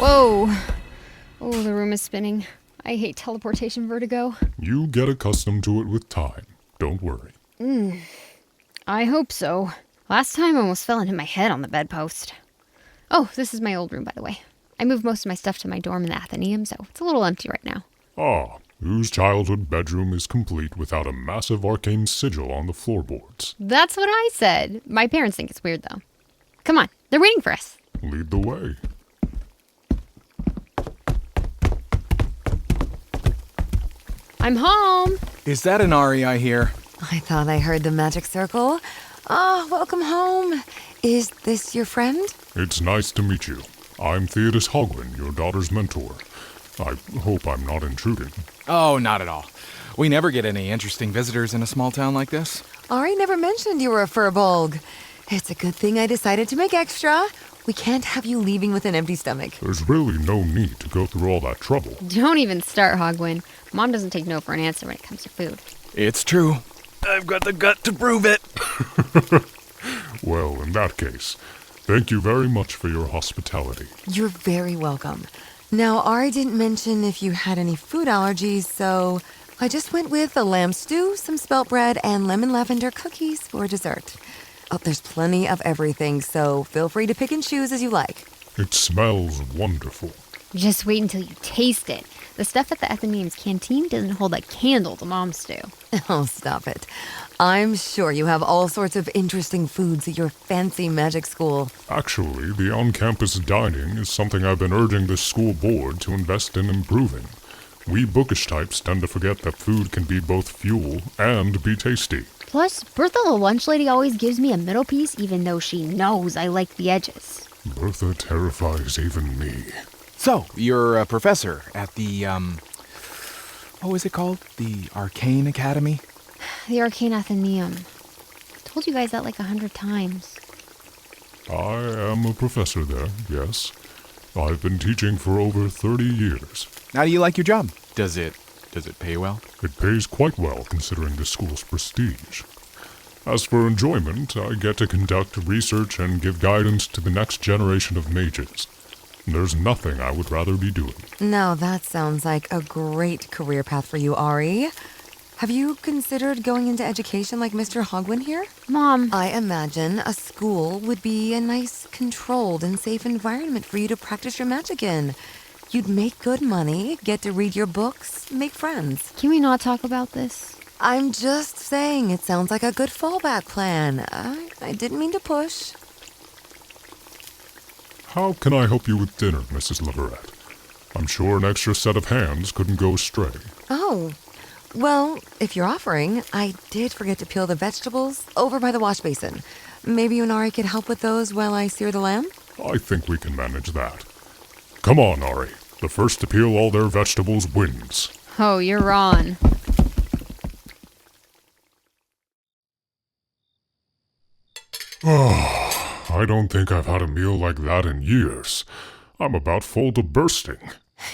Whoa. Oh, the room is spinning. I hate teleportation vertigo. You get accustomed to it with time. Don't worry. I hope so. Last time I almost fell and hit my head on the bedpost. Oh, this is my old room, by the way. I moved most of my stuff to my dorm in the Athenaeum, so it's a little empty right now. Ah, whose childhood bedroom is complete without a massive arcane sigil on the floorboards? That's what I said. My parents think it's weird, though. Come on, they're waiting for us. Lead the way. I'm home. Is that an Ari I hear? I thought I heard the magic circle. Ah, welcome home. Is this your friend? It's nice to meet you. I'm Theodus Hogwin, your daughter's mentor. I hope I'm not intruding. Oh, not at all. We never get any interesting visitors in a small town like this. Ari never mentioned you were a furbolg. It's a good thing I decided to make extra. We can't have you leaving with an empty stomach. There's really no need to go through all that trouble. Don't even start, Hogwin. Mom doesn't take no for an answer when it comes to food. It's true. I've got the gut to prove it. Well, in that case, thank you very much for your hospitality. You're very welcome. Now, Ari didn't mention if you had any food allergies, so I just went with a lamb stew, some spelt bread, and lemon lavender cookies for dessert. Oh, there's plenty of everything, so feel free to pick and choose as you like. It smells wonderful. Just wait until you taste it. The stuff at the Athenaeum's canteen doesn't hold a candle to Mom's stew. Oh, stop it. I'm sure you have all sorts of interesting foods at your fancy magic school. Actually, the on-campus dining is something I've been urging the school board to invest in improving. We bookish types tend to forget that food can be both fuel and be tasty. Plus, Bertha the lunch lady always gives me a middle piece even though she knows I like the edges. Bertha terrifies even me. So, you're a professor at the, what was it called? The Arcane Academy? The Arcane Athenaeum. I've told you guys that like 100 times. I am a professor there, yes. I've been teaching for over 30 years. How do you like your job? Does it pay well? It pays quite well considering the school's prestige. As for enjoyment, I get to conduct research and give guidance to the next generation of mages. There's nothing I would rather be doing. Now that sounds like a great career path for you, Ari. Have you considered going into education like Mr. Hogwin here? Mom. I imagine a school would be a nice, controlled, and safe environment for you to practice your magic in. You'd make good money, get to read your books, make friends. Can we not talk about this? I'm just saying it sounds like a good fallback plan. I didn't mean to push. How can I help you with dinner, Mrs. Leverett? I'm sure an extra set of hands couldn't go astray. Oh, well, if you're offering, I did forget to peel the vegetables over by the wash basin. Maybe you and Ari could help with those while I sear the lamb? I think we can manage that. Come on, Ari. The first to peel all their vegetables wins. Oh, you're on. I don't think I've had a meal like that in years. I'm about full to bursting.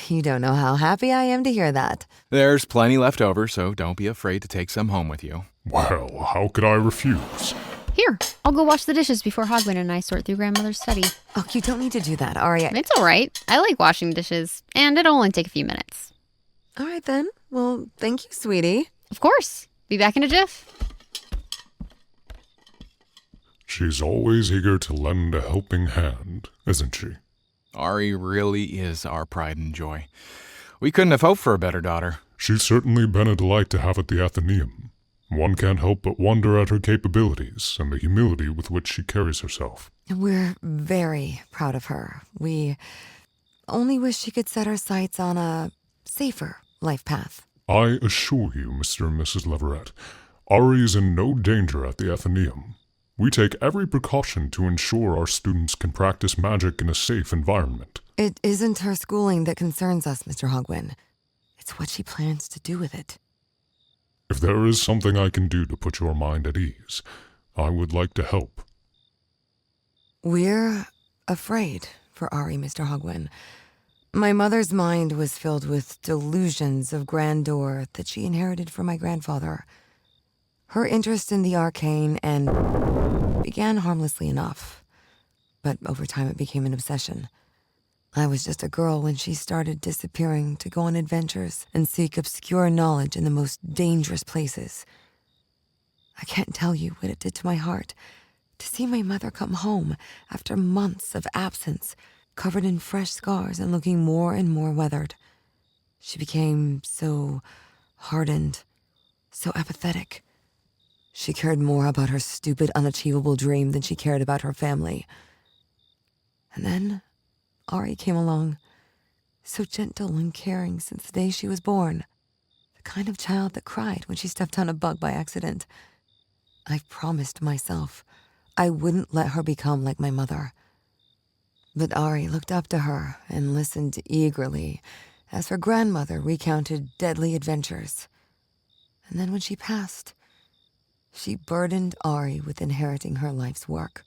You don't know how happy I am to hear that. There's plenty left over, so don't be afraid to take some home with you. Well, how could I refuse? Here, I'll go wash the dishes before Hogwin and I sort through Grandmother's study. Oh, you don't need to do that, Ari. It's all right. I like washing dishes, and it'll only take a few minutes. All right, then. Well, thank you, sweetie. Of course. Be back in a jiff. She's always eager to lend a helping hand, isn't she? Ari really is our pride and joy. We couldn't have hoped for a better daughter. She's certainly been a delight to have at the Athenaeum. One can't help but wonder at her capabilities and the humility with which she carries herself. We're very proud of her. We only wish she could set her sights on a safer life path. I assure you, Mr. and Mrs. Leverett, Ari is in no danger at the Athenaeum. We take every precaution to ensure our students can practice magic in a safe environment. It isn't her schooling that concerns us, Mr. Hogwin. It's what she plans to do with it. If there is something I can do to put your mind at ease, I would like to help. We're afraid for Ari, Mr. Hogwin. My mother's mind was filled with delusions of grandeur that she inherited from my grandfather. Her interest in the arcane began harmlessly enough, but over time it became an obsession. I was just a girl when she started disappearing to go on adventures and seek obscure knowledge in the most dangerous places. I can't tell you what it did to my heart to see my mother come home after months of absence, covered in fresh scars and looking more and more weathered. She became so hardened, so apathetic. She cared more about her stupid, unachievable dream than she cared about her family. And then Ari came along, so gentle and caring since the day she was born. The kind of child that cried when she stepped on a bug by accident. I promised myself I wouldn't let her become like my mother. But Ari looked up to her and listened eagerly as her grandmother recounted deadly adventures. And then when she passed, she burdened Ari with inheriting her life's work.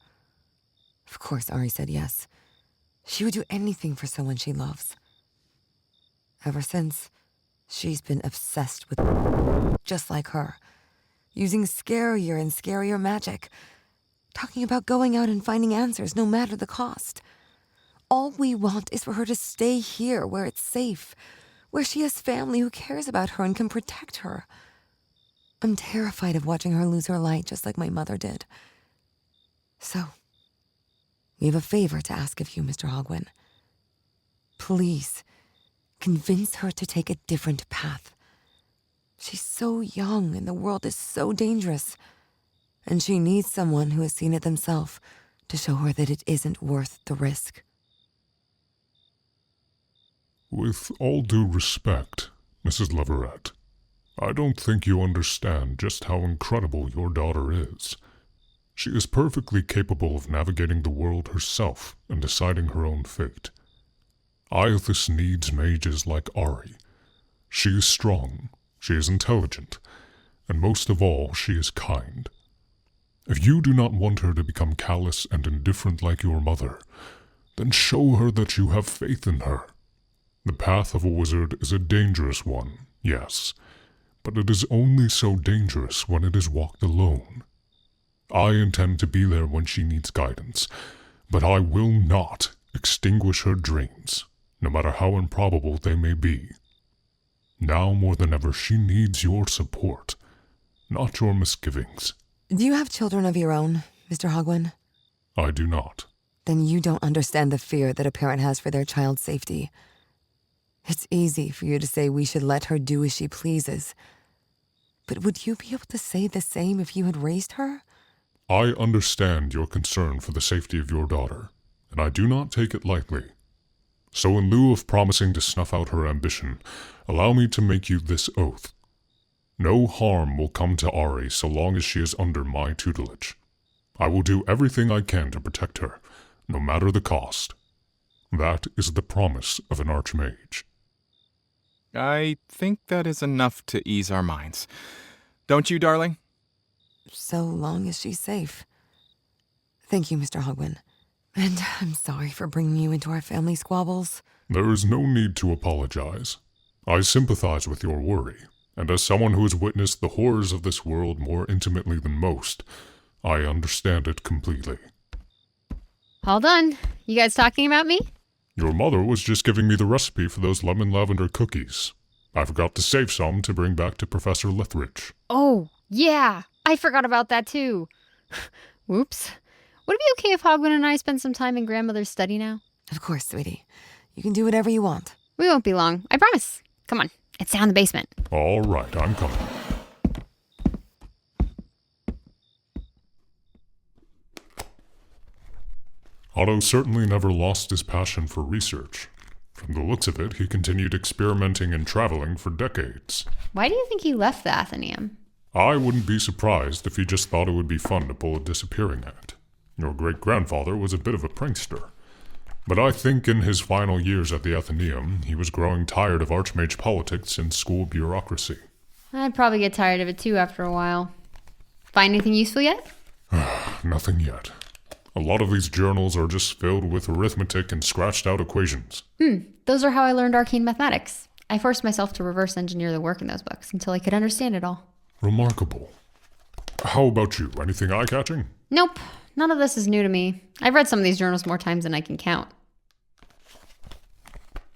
Of course, Ari said yes. She would do anything for someone she loves. Ever since, she's been obsessed with just like her, using scarier and scarier magic, talking about going out and finding answers no matter the cost. All we want is for her to stay here where it's safe, where she has family who cares about her and can protect her. I'm terrified of watching her lose her light just like my mother did. So, we have a favor to ask of you, Mr. Hogwin. Please, convince her to take a different path. She's so young and the world is so dangerous. And she needs someone who has seen it themselves to show her that it isn't worth the risk. With all due respect, Mrs. Leverett, I don't think you understand just how incredible your daughter is. She is perfectly capable of navigating the world herself and deciding her own fate. Iethus needs mages like Ari. She is strong, she is intelligent, and most of all, she is kind. If you do not want her to become callous and indifferent like your mother, then show her that you have faith in her. The path of a wizard is a dangerous one, yes, but it is only so dangerous when it is walked alone. I intend to be there when she needs guidance, but I will not extinguish her dreams, no matter how improbable they may be. Now more than ever, she needs your support, not your misgivings. Do you have children of your own, Mr. Hogwin? I do not. Then you don't understand the fear that a parent has for their child's safety. It's easy for you to say we should let her do as she pleases. But would you be able to say the same if you had raised her? I understand your concern for the safety of your daughter, and I do not take it lightly. So in lieu of promising to snuff out her ambition, allow me to make you this oath. No harm will come to Ari so long as she is under my tutelage. I will do everything I can to protect her, no matter the cost. That is the promise of an archmage. I think that is enough to ease our minds. Don't you, darling? So long as she's safe. Thank you, Mr. Hogwin. And I'm sorry for bringing you into our family squabbles. There is no need to apologize. I sympathize with your worry, and as someone who has witnessed the horrors of this world more intimately than most, I understand it completely. All done. You guys talking about me? Your mother was just giving me the recipe for those lemon lavender cookies. I forgot to save some to bring back to Professor Lethbridge. Oh, yeah. I forgot about that too. Whoops. Would it be okay if Hogwin and I spend some time in Grandmother's study now? Of course, sweetie. You can do whatever you want. We won't be long. I promise. Come on. It's down the basement. All right, I'm coming. Otto certainly never lost his passion for research. From the looks of it, he continued experimenting and traveling for decades. Why do you think he left the Athenaeum? I wouldn't be surprised if he just thought it would be fun to pull a disappearing act. Your great-grandfather was a bit of a prankster. But I think in his final years at the Athenaeum, he was growing tired of archmage politics and school bureaucracy. I'd probably get tired of it too after a while. Find anything useful yet? Nothing yet. A lot of these journals are just filled with arithmetic and scratched-out equations. Those are how I learned arcane mathematics. I forced myself to reverse engineer the work in those books until I could understand it all. Remarkable. How about you? Anything eye-catching? Nope. None of this is new to me. I've read some of these journals more times than I can count.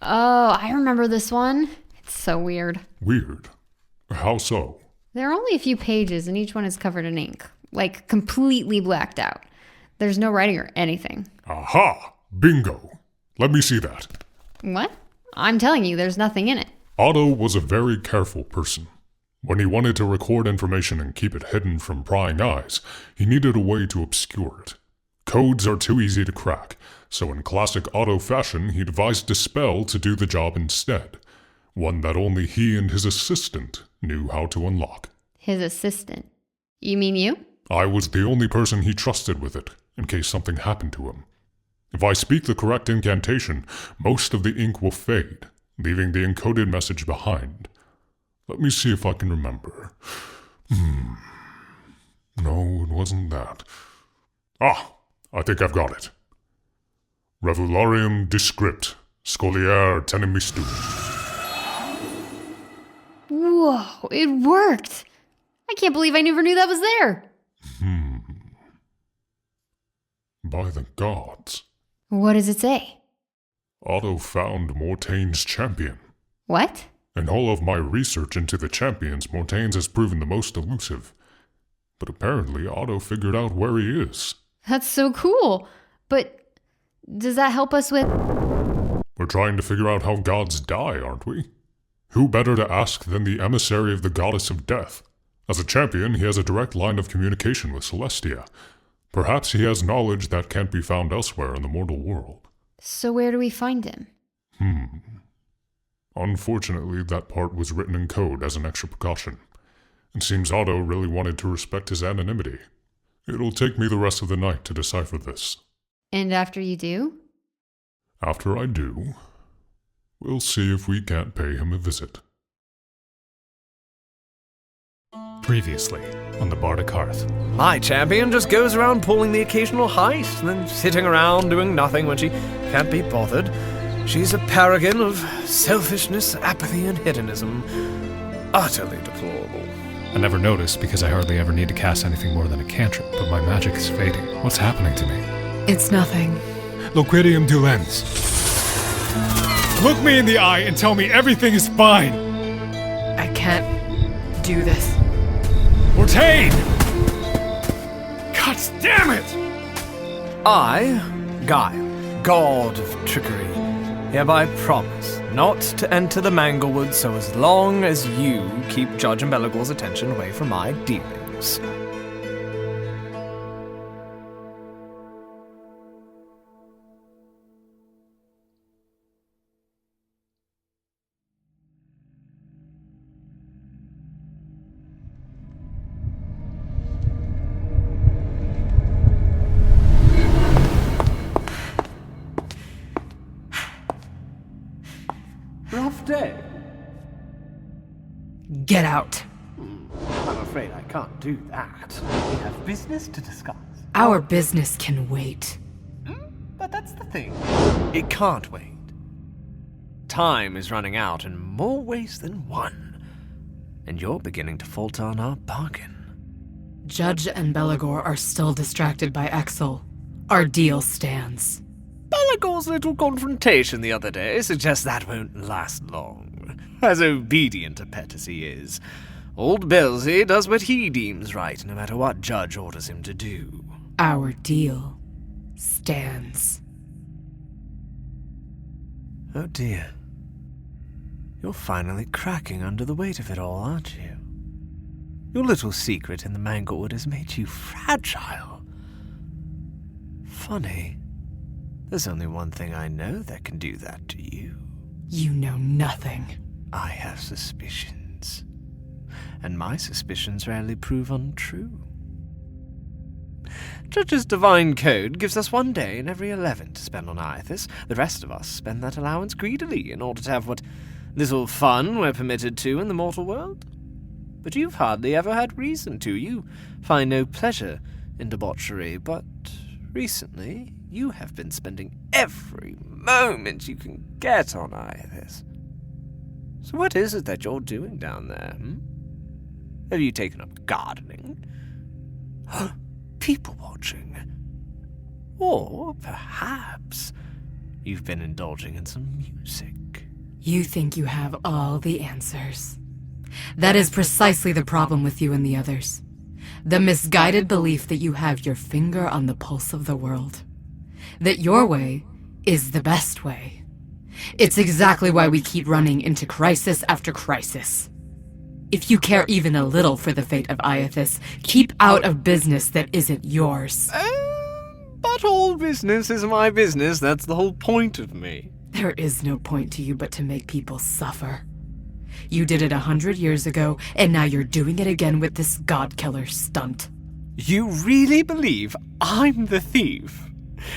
Oh, I remember this one. It's so weird. Weird? How so? There are only a few pages and each one is covered in ink. Like, completely blacked out. There's no writing or anything. Aha! Bingo! Let me see that. What? I'm telling you, there's nothing in it. Otto was a very careful person. When he wanted to record information and keep it hidden from prying eyes, he needed a way to obscure it. Codes are too easy to crack, so in classic Otto fashion, he devised a spell to do the job instead. One that only he and his assistant knew how to unlock. His assistant? You mean you? I was the only person he trusted with it, in case something happened to him. If I speak the correct incantation, most of the ink will fade, leaving the encoded message behind. Let me see if I can remember. No, it wasn't that. Ah, I think I've got it. Revularium descript, scoliare tenemistum. Whoa, it worked! I can't believe I never knew that was there! By the gods. What does it say? Otto found Mortaine's champion. What? In all of my research into the champions, Mortaine's has proven the most elusive. But apparently Otto figured out where he is. That's so cool! But does that help us with... We're trying to figure out how gods die, aren't we? Who better to ask than the emissary of the goddess of death? As a champion, he has a direct line of communication with Celestia. Perhaps he has knowledge that can't be found elsewhere in the mortal world. So where do we find him? Unfortunately, that part was written in code as an extra precaution. It seems Otto really wanted to respect his anonymity. It'll take me the rest of the night to decipher this. And after you do? After I do, we'll see if we can't pay him a visit. Previously on the Bardic Hearth. My champion just goes around pulling the occasional heist and then sitting around doing nothing when she can't be bothered. She's a paragon of selfishness, apathy, and hedonism. Utterly deplorable. I never noticed because I hardly ever need to cast anything more than a cantrip, but my magic is fading. What's happening to me? It's nothing. Loquidium Dulens. Look me in the eye and tell me everything is fine! I can't do this. Mortaine! God damn it! I, Guile, god of trickery, hereby promise not to enter the Manglewood so as long as you keep Judge and Belagor's attention away from my dealings. Rough day. Get out. I'm afraid I can't do that. We have business to discuss. Our business can wait. But that's the thing. It can't wait. Time is running out in more ways than one. And you're beginning to falter on our bargain. Judge and Belagor are still distracted by Exel. Our deal stands. Belagor's little confrontation the other day suggests that won't last long. As obedient a pet as he is, old Belzy does what he deems right, no matter what Judge orders him to do. Our deal stands. Oh dear. You're finally cracking under the weight of it all, aren't you? Your little secret in the Manglewood has made you fragile. Funny. There's only one thing I know that can do that to you. You know nothing. I have suspicions. And my suspicions rarely prove untrue. Judge's divine code gives us 1 day in every 11 to spend on Arthas. The rest of us spend that allowance greedily in order to have what little fun we're permitted to in the mortal world. But you've hardly ever had reason to. You find no pleasure in debauchery, but recently you have been spending every moment you can get on Arthas. So what is it that you're doing down there, Have you taken up gardening? People watching? Or perhaps you've been indulging in some music? You think you have all the answers. That is precisely the problem with you and the others. The misguided belief that you have your finger on the pulse of the world. That your way is the best way. It's exactly why we keep running into crisis after crisis. If you care even a little for the fate of Iathis, keep out of business that isn't yours. But all business is my business. That's the whole point of me. There is no point to you but to make people suffer. You did it 100 years ago, and now you're doing it again with this god-killer stunt. You really believe I'm the thief?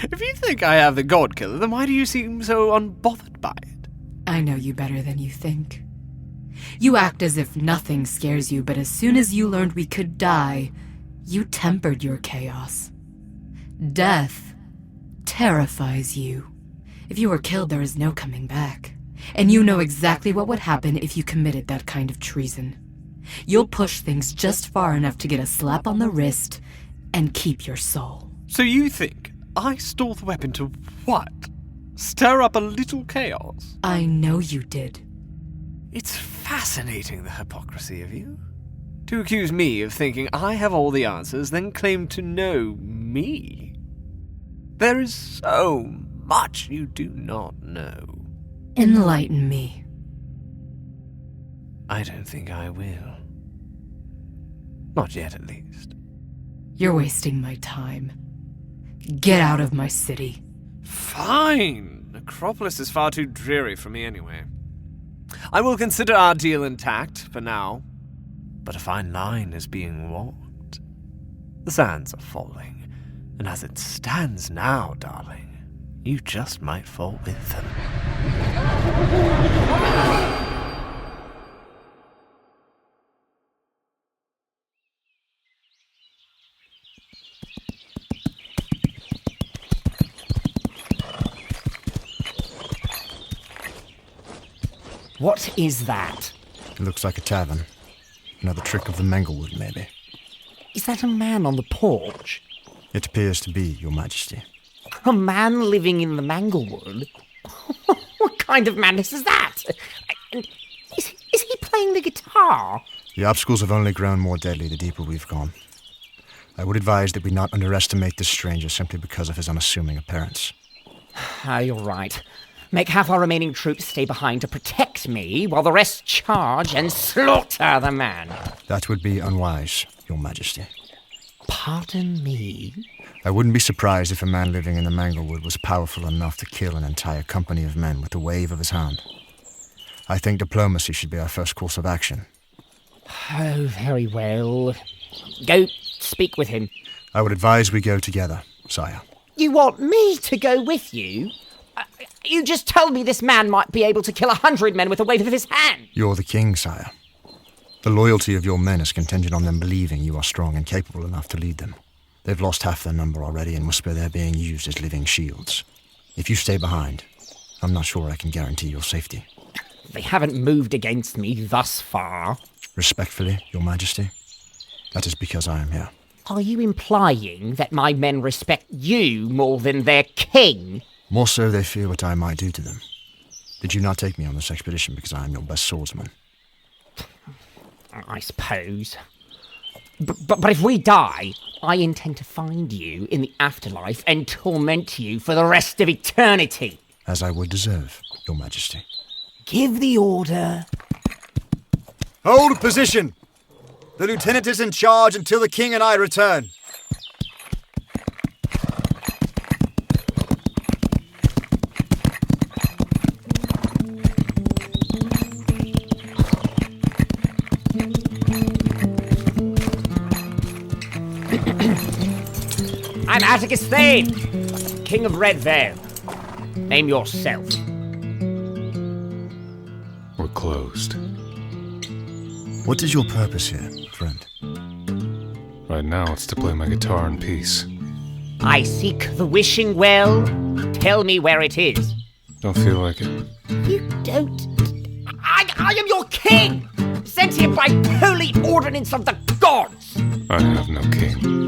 If you think I have the god-killer, then why do you seem so unbothered by it? I know you better than you think. You act as if nothing scares you, but as soon as you learned we could die, you tempered your chaos. Death terrifies you. If you were killed, there is no coming back. And you know exactly what would happen if you committed that kind of treason. You'll push things just far enough to get a slap on the wrist and keep your soul. So you think I stole the weapon to what? Stir up a little chaos? I know you did. It's fascinating, the hypocrisy of you. To accuse me of thinking I have all the answers, then claim to know me. There is so much you do not know. Enlighten me. I don't think I will. Not yet, at least. You're wasting my time. Get out of my city. Fine. Necropolis is far too dreary for me anyway. I will consider our deal intact for now, but a fine line is being walked. The sands are falling, and as it stands now, darling, you just might fall with them. What is that? It looks like a tavern. Another trick of the Manglewood, maybe. Is that a man on the porch? It appears to be, Your Majesty. A man living in the Manglewood? What kind of madness is that? And is he playing the guitar? The obstacles have only grown more deadly the deeper we've gone. I would advise that we not underestimate this stranger simply because of his unassuming appearance. You're right. Make half our remaining troops stay behind to protect me, while the rest charge and slaughter the man. That would be unwise, Your Majesty. Pardon me? I wouldn't be surprised if a man living in the Manglewood was powerful enough to kill an entire company of men with the wave of his hand. I think diplomacy should be our first course of action. Oh, very well. Go speak with him. I would advise we go together, sire. You want me to go with you? You just told me this man might be able to kill 100 men with a wave of his hand. You're the king, sire. The loyalty of your men is contingent on them believing you are strong and capable enough to lead them. They've lost half their number already and whisper they're being used as living shields. If you stay behind, I'm not sure I can guarantee your safety. They haven't moved against me thus far. Respectfully, Your Majesty, that is because I am here. Are you implying that my men respect you more than their king? More so they fear what I might do to them. Did you not take me on this expedition because I am your best swordsman? I suppose. But if we die, I intend to find you in the afterlife and torment you for the rest of eternity. As I would deserve, Your Majesty. Give the order. Hold position! The lieutenant is in charge until the king and I return. I'm Atticus Thane, King of Red Vale. Name yourself. We're closed. What is your purpose here, friend? Right now, it's to play my guitar in peace. I seek the wishing well. Tell me where it is. Don't feel like it. You don't... I am your king! Sent here by holy ordinance of the gods! I have no king.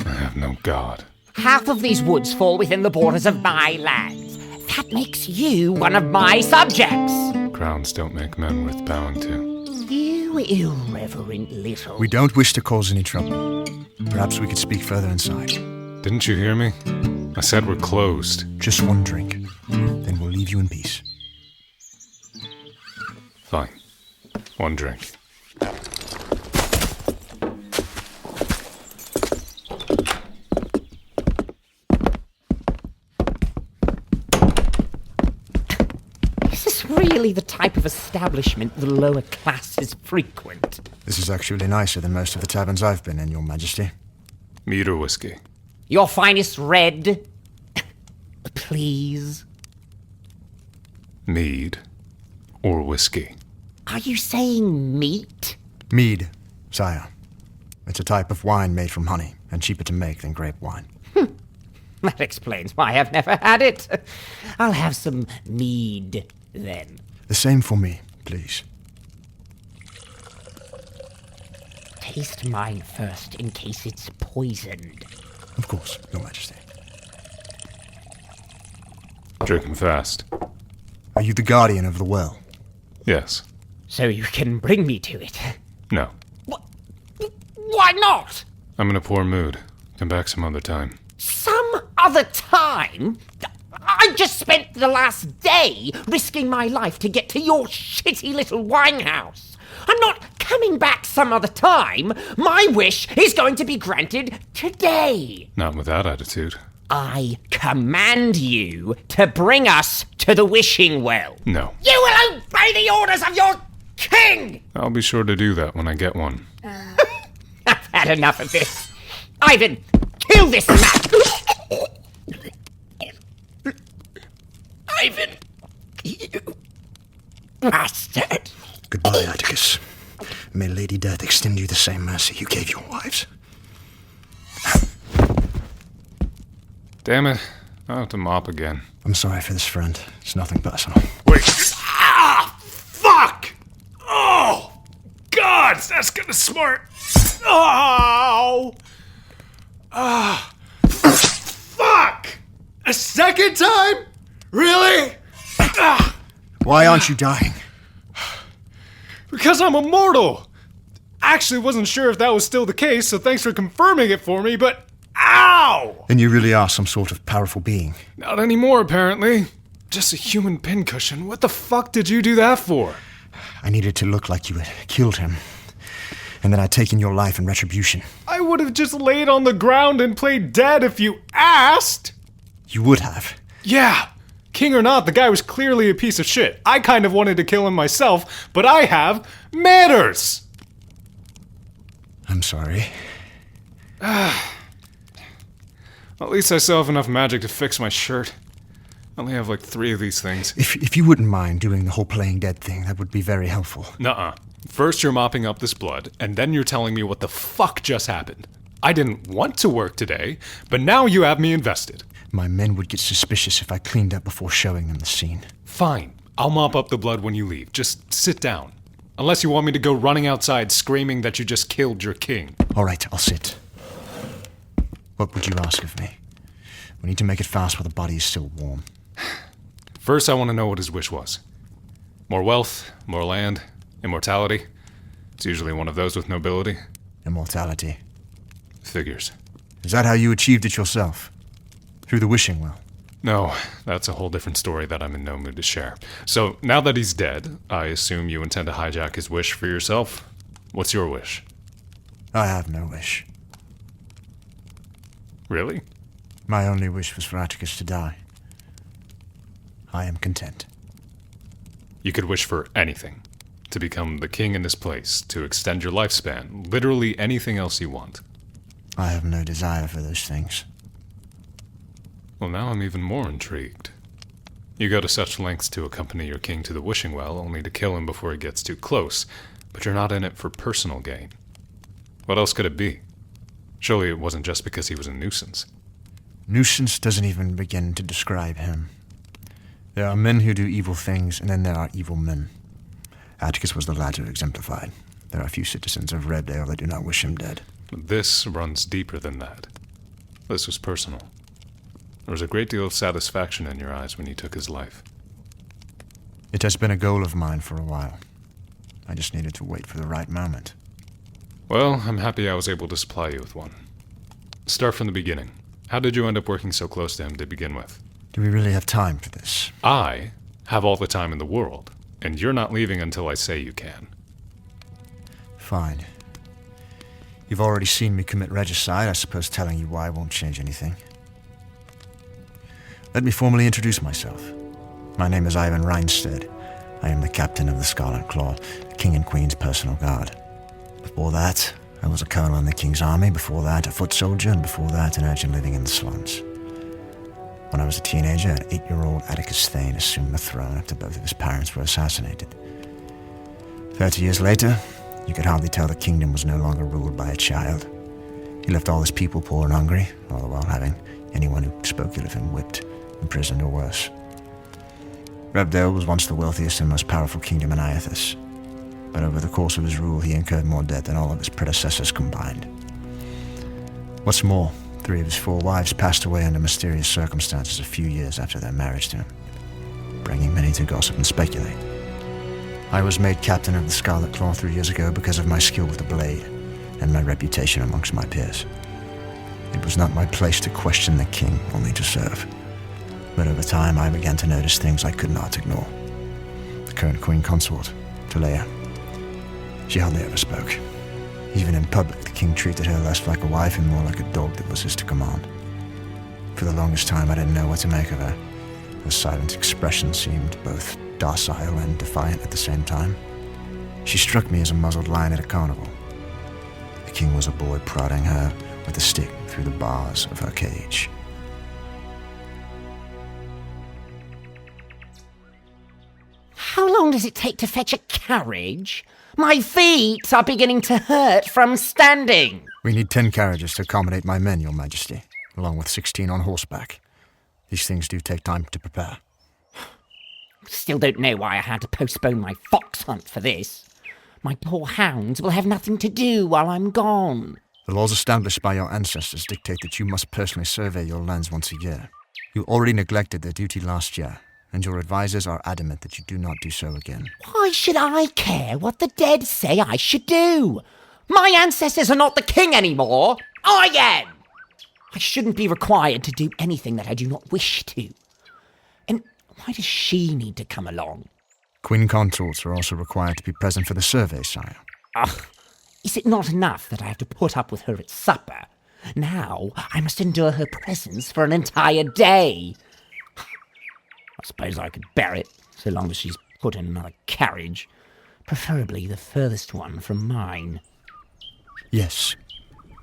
I have no god. Half of these woods fall within the borders of my lands. That makes you one of my subjects. Crowns don't make men worth bowing to. You irreverent little... We don't wish to cause any trouble. Perhaps we could speak further inside. Didn't you hear me? I said we're closed. Just one drink. Then we'll leave you in peace. Fine. One drink. Is this really the type of establishment the lower classes frequent? This is actually nicer than most of the taverns I've been in, Your Majesty. Mead or whiskey? Your finest red? Please? Mead or whiskey? Are you saying meat? Mead, sire. It's a type of wine made from honey, and cheaper to make than grape wine. That explains why I've never had it. I'll have some mead, then. The same for me, please. Taste mine first, in case it's poisoned. Of course, Your Majesty. Drinking fast. Are you the guardian of the well? Yes. So you can bring me to it. No. Why not? I'm in a poor mood. Come back some other time. Some other time? I just spent the last day risking my life to get to your shitty little wine house. I'm not coming back some other time. My wish is going to be granted today. Not with that attitude. I command you to bring us to the wishing well. No. You will obey the orders of your king! I'll be sure to do that when I get one. I've had enough of this. Ivan, kill this man! Ivan, you bastard. Goodbye, Atticus. May Lady Death extend you the same mercy you gave your wives. Damn it. I'll have to mop again. I'm sorry for this, friend. It's nothing personal. Wait. Ah! Fuck! Oh! God, that's gonna smart. Oh! Ah! Fuck! A second time? Really? Ah! Why aren't you dying? Because I'm immortal. Actually, wasn't sure if that was still the case, so thanks for confirming it for me, but ow! Then you really are some sort of powerful being. Not anymore, apparently. Just a human pincushion. What the fuck did you do that for? I needed to look like you had killed him. And then I'd taken your life in retribution. I would have just laid on the ground and played dead if you asked. You would have. Yeah. King or not, the guy was clearly a piece of shit. I kind of wanted to kill him myself, but I have manners. I'm sorry. At least I still have enough magic to fix my shirt. I only have like 3 of these things. If you wouldn't mind doing the whole playing dead thing, that would be very helpful. Nuh-uh. First you're mopping up this blood, and then you're telling me what the fuck just happened. I didn't want to work today, but now you have me invested. My men would get suspicious if I cleaned up before showing them the scene. Fine. I'll mop up the blood when you leave. Just sit down. Unless you want me to go running outside screaming that you just killed your king. All right, I'll sit. What would you ask of me? We need to make it fast while the body is still warm. First, I want to know what his wish was. More wealth, more land, immortality. It's usually one of those with nobility. Immortality. Figures. Is that how you achieved it yourself? Through the wishing well? No, that's a whole different story that I'm in no mood to share. So, now that he's dead, I assume you intend to hijack his wish for yourself? What's your wish? I have no wish. Really? My only wish was for Atticus to die. I am content. You could wish for anything. To become the king in this place, to extend your lifespan, literally anything else you want. I have no desire for those things. Well, now I'm even more intrigued. You go to such lengths to accompany your king to the wishing well, only to kill him before he gets too close, but you're not in it for personal gain. What else could it be? Surely it wasn't just because he was a nuisance. Nuisance doesn't even begin to describe him. There are men who do evil things, and then there are evil men. Atticus was the latter exemplified. There are few citizens of Reddale that do not wish him dead. This runs deeper than that. This was personal. There was a great deal of satisfaction in your eyes when you took his life. It has been a goal of mine for a while. I just needed to wait for the right moment. Well, I'm happy I was able to supply you with one. Start from the beginning. How did you end up working so close to him to begin with? Do we really have time for this? I have all the time in the world, and you're not leaving until I say you can. Fine. You've already seen me commit regicide. I suppose telling you why won't change anything. Let me formally introduce myself. My name is Ivan Reinstead. I am the captain of the Scarlet Claw, the King and Queen's personal guard. Before that, I was a colonel in the King's army. Before that, a foot soldier. And before that, an urchin living in the slums. When I was a teenager, an 8-year-old Atticus Thane assumed the throne after both of his parents were assassinated. 30 years later, you could hardly tell the kingdom was no longer ruled by a child. He left all his people poor and hungry, all the while having anyone who spoke ill of him whipped, imprisoned, or worse. Rebdale was once the wealthiest and most powerful kingdom in Iathis, but over the course of his rule he incurred more debt than all of his predecessors combined. What's more, 3 of his 4 wives passed away under mysterious circumstances a few years after their marriage to him, bringing many to gossip and speculate. I was made captain of the Scarlet Claw 3 years ago because of my skill with the blade and my reputation amongst my peers. It was not my place to question the king, only to serve. But over time, I began to notice things I could not ignore. The current queen consort, Taleah. She hardly ever spoke. Even in public, the king treated her less like a wife and more like a dog that was his to command. For the longest time, I didn't know what to make of her. Her silent expression seemed both docile and defiant at the same time. She struck me as a muzzled lion at a carnival. The king was a boy prodding her with a stick through the bars of her cage. How long does it take to fetch a carriage? My feet are beginning to hurt from standing. We need 10 carriages to accommodate my men, Your Majesty, along with 16 on horseback. These things do take time to prepare. Still don't know why I had to postpone my fox hunt for this. My poor hounds will have nothing to do while I'm gone. The laws established by your ancestors dictate that you must personally survey your lands once a year. You already neglected their duty last year, and your advisors are adamant that you do not do so again. Why should I care what the dead say I should do? My ancestors are not the king anymore. I am! I shouldn't be required to do anything that I do not wish to. And why does she need to come along? Queen consorts are also required to be present for the survey, sire. Is it not enough that I have to put up with her at supper? Now I must endure her presence for an entire day. I suppose I could bear it, so long as she's put in another carriage. Preferably the furthest one from mine. Yes,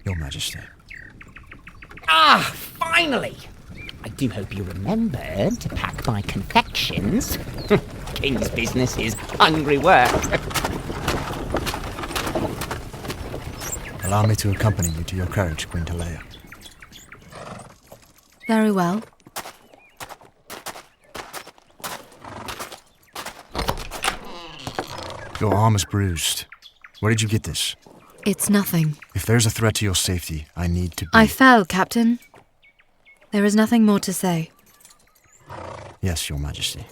Your Majesty. Finally! I do hope you remembered to pack my confections. King's business is hungry work. Allow me to accompany you to your carriage, Queen Taleah. Very well. Your arm is bruised. Where did you get this? It's nothing. If there's a threat to your safety, I need to be... I fell, Captain. There is nothing more to say. Yes, Your Majesty.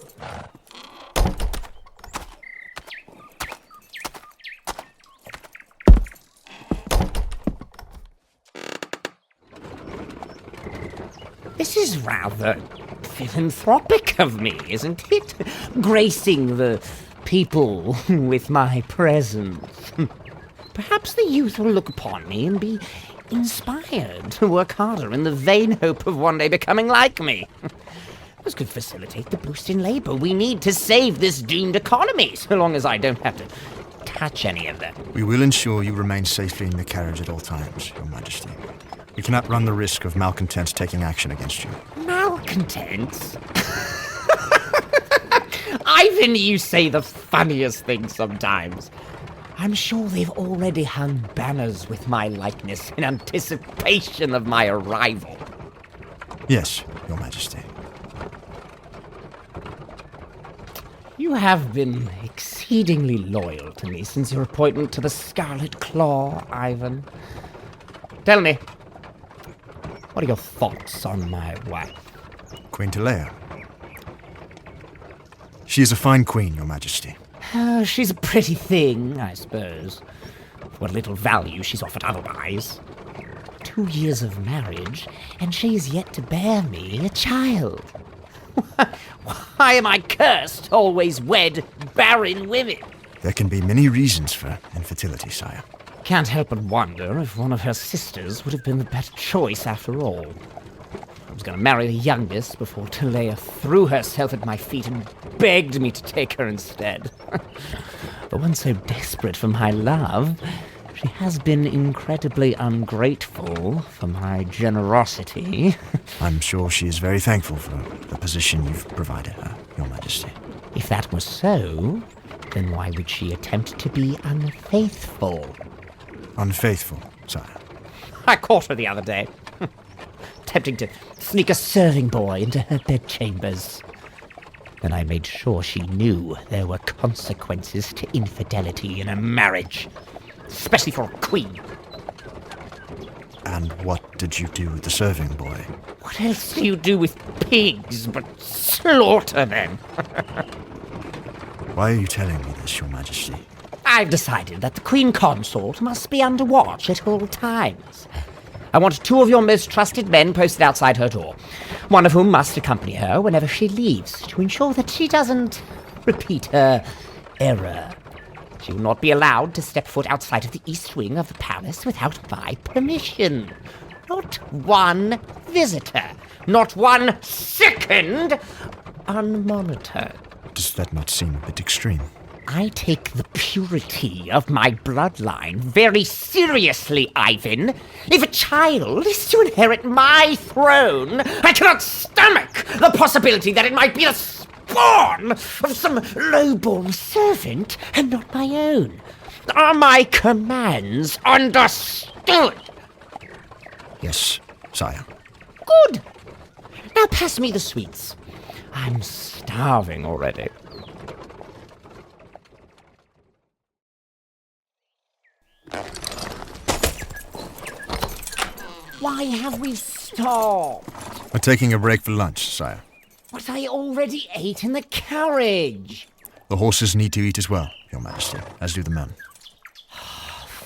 This is rather philanthropic of me, isn't it? Gracing the people with my presence. Perhaps the youth will look upon me and be inspired to work harder in the vain hope of one day becoming like me. This could facilitate the boost in labor we need to save this doomed economy, so long as I don't have to touch any of them. We will ensure you remain safely in the carriage at all times, Your Majesty. We cannot run the risk of malcontents taking action against you. Malcontents? Ivan, you say the funniest things sometimes. I'm sure they've already hung banners with my likeness in anticipation of my arrival. Yes, Your Majesty. You have been exceedingly loyal to me since your appointment to the Scarlet Claw, Ivan. Tell me, what are your thoughts on my wife? Queen Taleah. She is a fine queen, Your Majesty. She's a pretty thing, I suppose. For what little value she's offered otherwise. 2 years of marriage, and she's yet to bear me a child. Why am I cursed to always wed barren women? There can be many reasons for infertility, sire. Can't help but wonder if one of her sisters would have been the better choice after all. I was going to marry the youngest before Taleah threw herself at my feet and begged me to take her instead. For one so desperate for my love, she has been incredibly ungrateful for my generosity. I'm sure she is very thankful for the position you've provided her, Your Majesty. If that were so, then why would she attempt to be unfaithful? Unfaithful, sire. I caught her the other day, attempting to sneak a serving boy into her bedchambers. Then I made sure she knew there were consequences to infidelity in a marriage, especially for a queen. And what did you do with the serving boy? What else do you do with pigs but slaughter them? Why are you telling me this, Your Majesty? I've decided that the Queen Consort must be under watch at all times. I want 2 of your most trusted men posted outside her door, one of whom must accompany her whenever she leaves, to ensure that she doesn't repeat her error. She will not be allowed to step foot outside of the east wing of the palace without my permission. Not one visitor, not 1 second unmonitored. Does that not seem a bit extreme? I take the purity of my bloodline very seriously, Ivan. If a child is to inherit my throne, I cannot stomach the possibility that it might be the spawn of some low-born servant and not my own. Are my commands understood? Yes, sire. Good. Now pass me the sweets. I'm starving already. Why have we stopped? We're taking a break for lunch, sire. But I already ate in the carriage. The horses need to eat as well, Your Majesty, as do the men.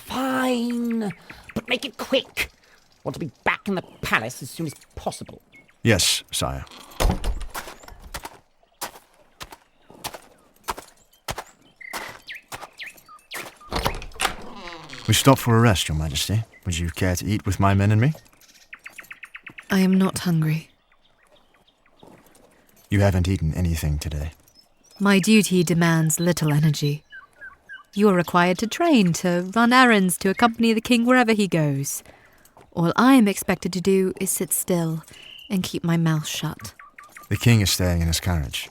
Fine, but make it quick. Want to be back in the palace as soon as possible. Yes, sire. We stopped for a rest, Your Majesty. Would you care to eat with my men and me? I am not hungry. You haven't eaten anything today. My duty demands little energy. You are required to train, to run errands, to accompany the king wherever he goes. All I am expected to do is sit still and keep my mouth shut. The king is staying in his carriage.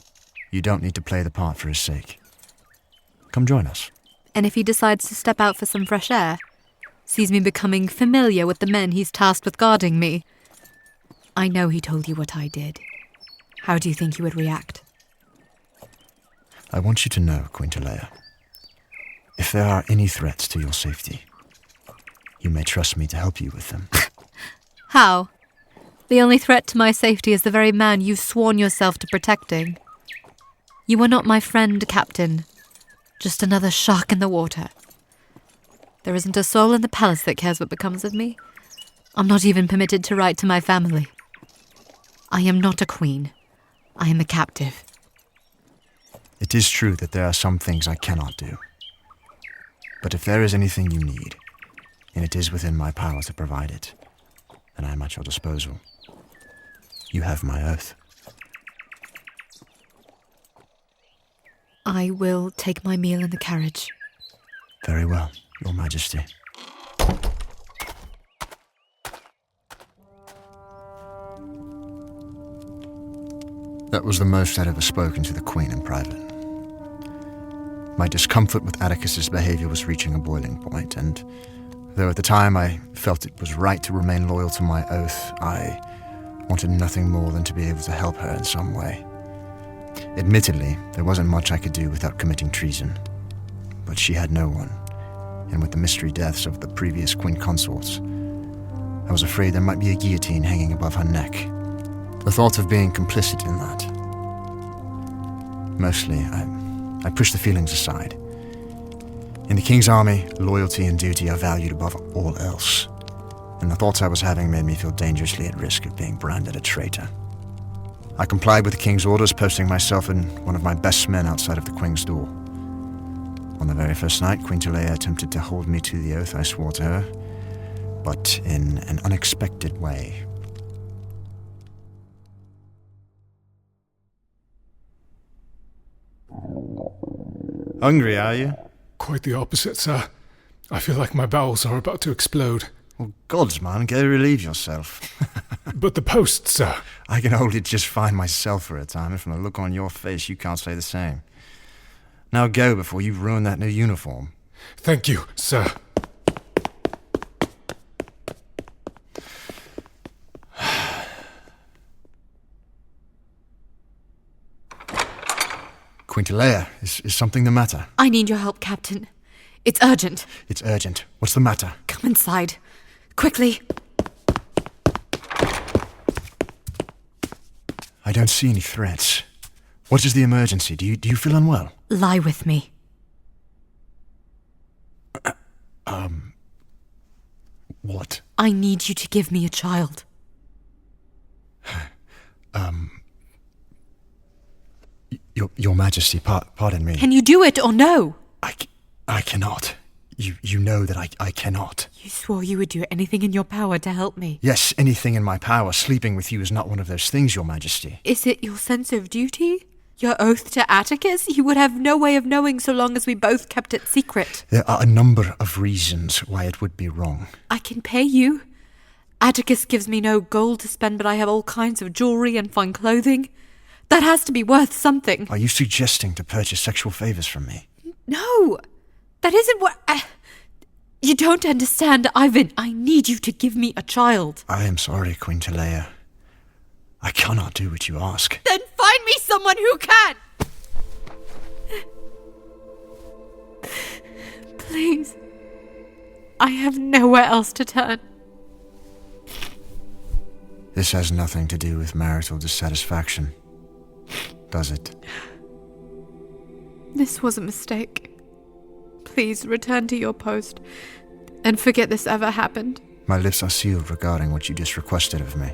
You don't need to play the part for his sake. Come join us. And if he decides to step out for some fresh air, sees me becoming familiar with the men he's tasked with guarding me, I know he told you what I did. How do you think you would react? I want you to know, Queen Taleah, if there are any threats to your safety, you may trust me to help you with them. How? The only threat to my safety is the very man you've sworn yourself to protecting. You are not my friend, Captain. Just another shark in the water. There isn't a soul in the palace that cares what becomes of me. I'm not even permitted to write to my family. I am not a queen. I am a captive. It is true that there are some things I cannot do. But if there is anything you need, and it is within my power to provide it, then I am at your disposal. You have my oath. I will take my meal in the carriage. Very well, Your Majesty. That was the most I'd ever spoken to the Queen in private. My discomfort with Atticus's behavior was reaching a boiling point, and though at the time I felt it was right to remain loyal to my oath, I wanted nothing more than to be able to help her in some way. Admittedly, there wasn't much I could do without committing treason, but she had no one, and with the mystery deaths of the previous Queen Consorts, I was afraid there might be a guillotine hanging above her neck. The thought of being complicit in that. Mostly, I push the feelings aside. In the King's army, loyalty and duty are valued above all else, and the thoughts I was having made me feel dangerously at risk of being branded a traitor. I complied with the King's orders, posting myself and one of my best men outside of the Queen's door. On the very first night, Queen Taleah attempted to hold me to the oath I swore to her, but in an unexpected way. Hungry, are you? Quite the opposite, sir. I feel like my bowels are about to explode. Well, gods, man, go relieve yourself. But the post, sir. I can hold it just fine myself for a time, and from the look on your face, you can't say the same. Now go before you ruin that new uniform. Thank you, sir. Queen Taleah, is something the matter? I need your help, Captain. It's urgent. It's urgent. What's the matter? Come inside. Quickly. I don't see any threats. What is the emergency? Do you feel unwell? Lie with me. What? I need you to give me a child. Your Majesty, pardon me. Can you do it or no? I cannot. You know that I cannot. You swore you would do anything in your power to help me. Yes, anything in my power. Sleeping with you is not one of those things, Your Majesty. Is it your sense of duty? Your oath to Atticus? You would have no way of knowing so long as we both kept it secret. There are a number of reasons why it would be wrong. I can pay you. Atticus gives me no gold to spend, but I have all kinds of jewelry and fine clothing. That has to be worth something. Are you suggesting to purchase sexual favors from me? No, that isn't what You don't understand, Ivan. I need you to give me a child. I am sorry, Queen Taleah. I cannot do what you ask. Then find me someone who can! Please. I have nowhere else to turn. This has nothing to do with marital dissatisfaction, does it? This was a mistake. Please return to your post and forget this ever happened. My lips are sealed regarding what you just requested of me,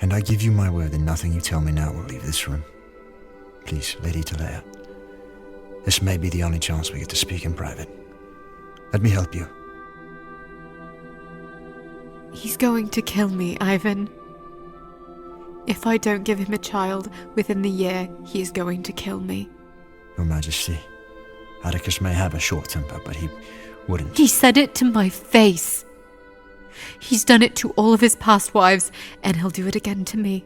and I give you my word that nothing you tell me now will leave this room. Please, Lady Taleah, this may be the only chance we get to speak in private. Let me help you. He's going to kill me, Ivan. If I don't give him a child within the year, he is going to kill me. Your Majesty, Atticus may have a short temper, but he wouldn't. He said it to my face. He's done it to all of his past wives, and he'll do it again to me.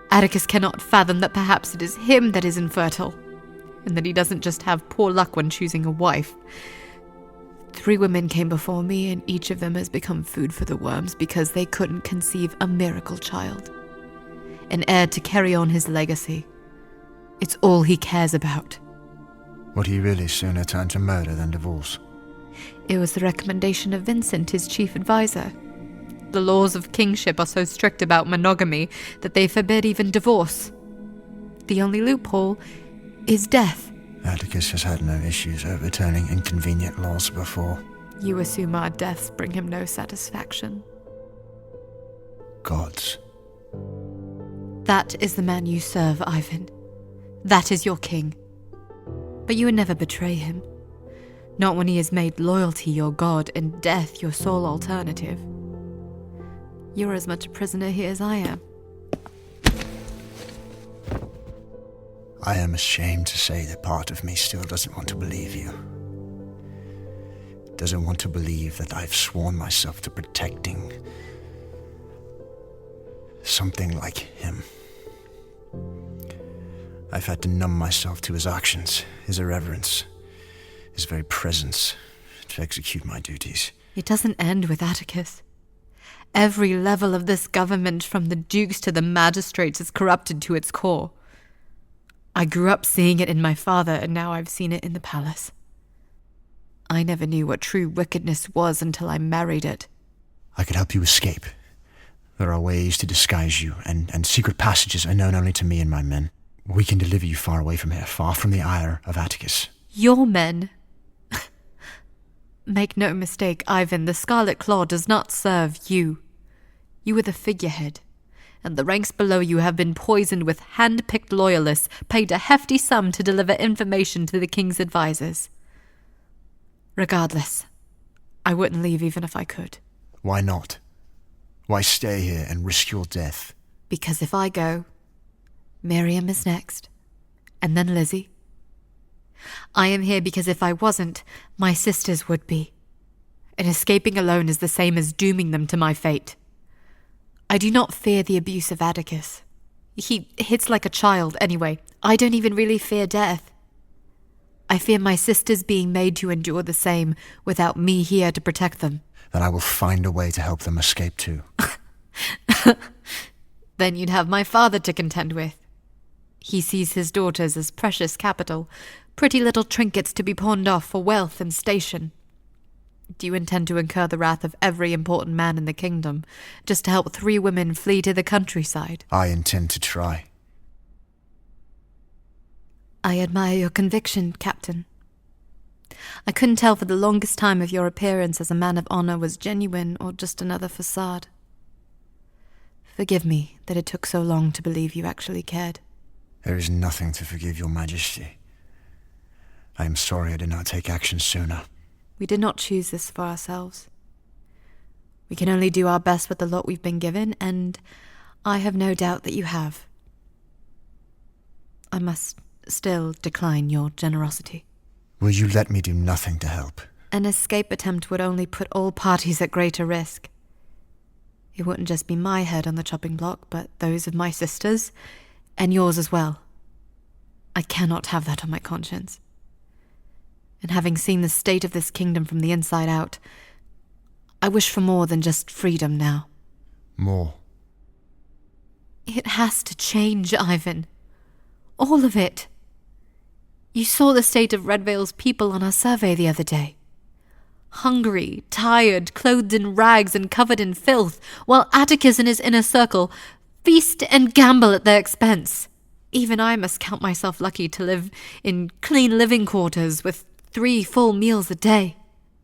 Atticus cannot fathom that perhaps it is him that is infertile, and that he doesn't just have poor luck when choosing a wife. 3 women came before me, and each of them has become food for the worms because they couldn't conceive a miracle child. An heir to carry on his legacy. It's all he cares about. Would he really sooner turn to murder than divorce? It was the recommendation of Vincent, his chief advisor. The laws of kingship are so strict about monogamy that they forbid even divorce. The only loophole is death. Atticus has had no issues overturning inconvenient laws before. You assume our deaths bring him no satisfaction. Gods. That is the man you serve, Ivan. That is your king. But you would never betray him. Not when he has made loyalty your god and death your sole alternative. You're as much a prisoner here as I am. I am ashamed to say that part of me still doesn't want to believe you. Doesn't want to believe that I've sworn myself to protecting something like him. I've had to numb myself to his actions, his irreverence, his very presence, to execute my duties. It doesn't end with Atticus. Every level of this government, from the dukes to the magistrates, is corrupted to its core. I grew up seeing it in my father, and now I've seen it in the palace. I never knew what true wickedness was until I married it. I could help you escape. There are ways to disguise you, and secret passages are known only to me and my men. We can deliver you far away from here, far from the ire of Atticus. Your men? Make no mistake, Ivan, the Scarlet Claw does not serve you. You are the figurehead, and the ranks below you have been poisoned with hand-picked loyalists paid a hefty sum to deliver information to the king's advisors. Regardless, I wouldn't leave even if I could. Why not? Why stay here and risk your death? Because if I go, Miriam is next, and then Lizzie. I am here because if I wasn't, my sisters would be. And escaping alone is the same as dooming them to my fate. I do not fear the abuse of Atticus. He hits like a child anyway. I don't even really fear death. I fear my sisters being made to endure the same without me here to protect them. Then I will find a way to help them escape too. Then you'd have my father to contend with. He sees his daughters as precious capital, pretty little trinkets to be pawned off for wealth and station. Do you intend to incur the wrath of every important man in the kingdom, just to help 3 women flee to the countryside? I intend to try. I admire your conviction, Captain. I couldn't tell for the longest time if your appearance as a man of honor was genuine or just another facade. Forgive me that it took so long to believe you actually cared. There is nothing to forgive, Your Majesty. I am sorry I did not take action sooner. We did not choose this for ourselves. We can only do our best with the lot we've been given, and I have no doubt that you have. I must still decline your generosity. Will you let me do nothing to help? An escape attempt would only put all parties at greater risk. It wouldn't just be my head on the chopping block, but those of my sisters, and yours as well. I cannot have that on my conscience. And having seen the state of this kingdom from the inside out, I wish for more than just freedom now. More? It has to change, Ivan. All of it. You saw the state of Redvale's people on our survey the other day. Hungry, tired, clothed in rags and covered in filth, while Atticus and his inner circle feast and gamble at their expense. Even I must count myself lucky to live in clean living quarters with 3 full meals a day.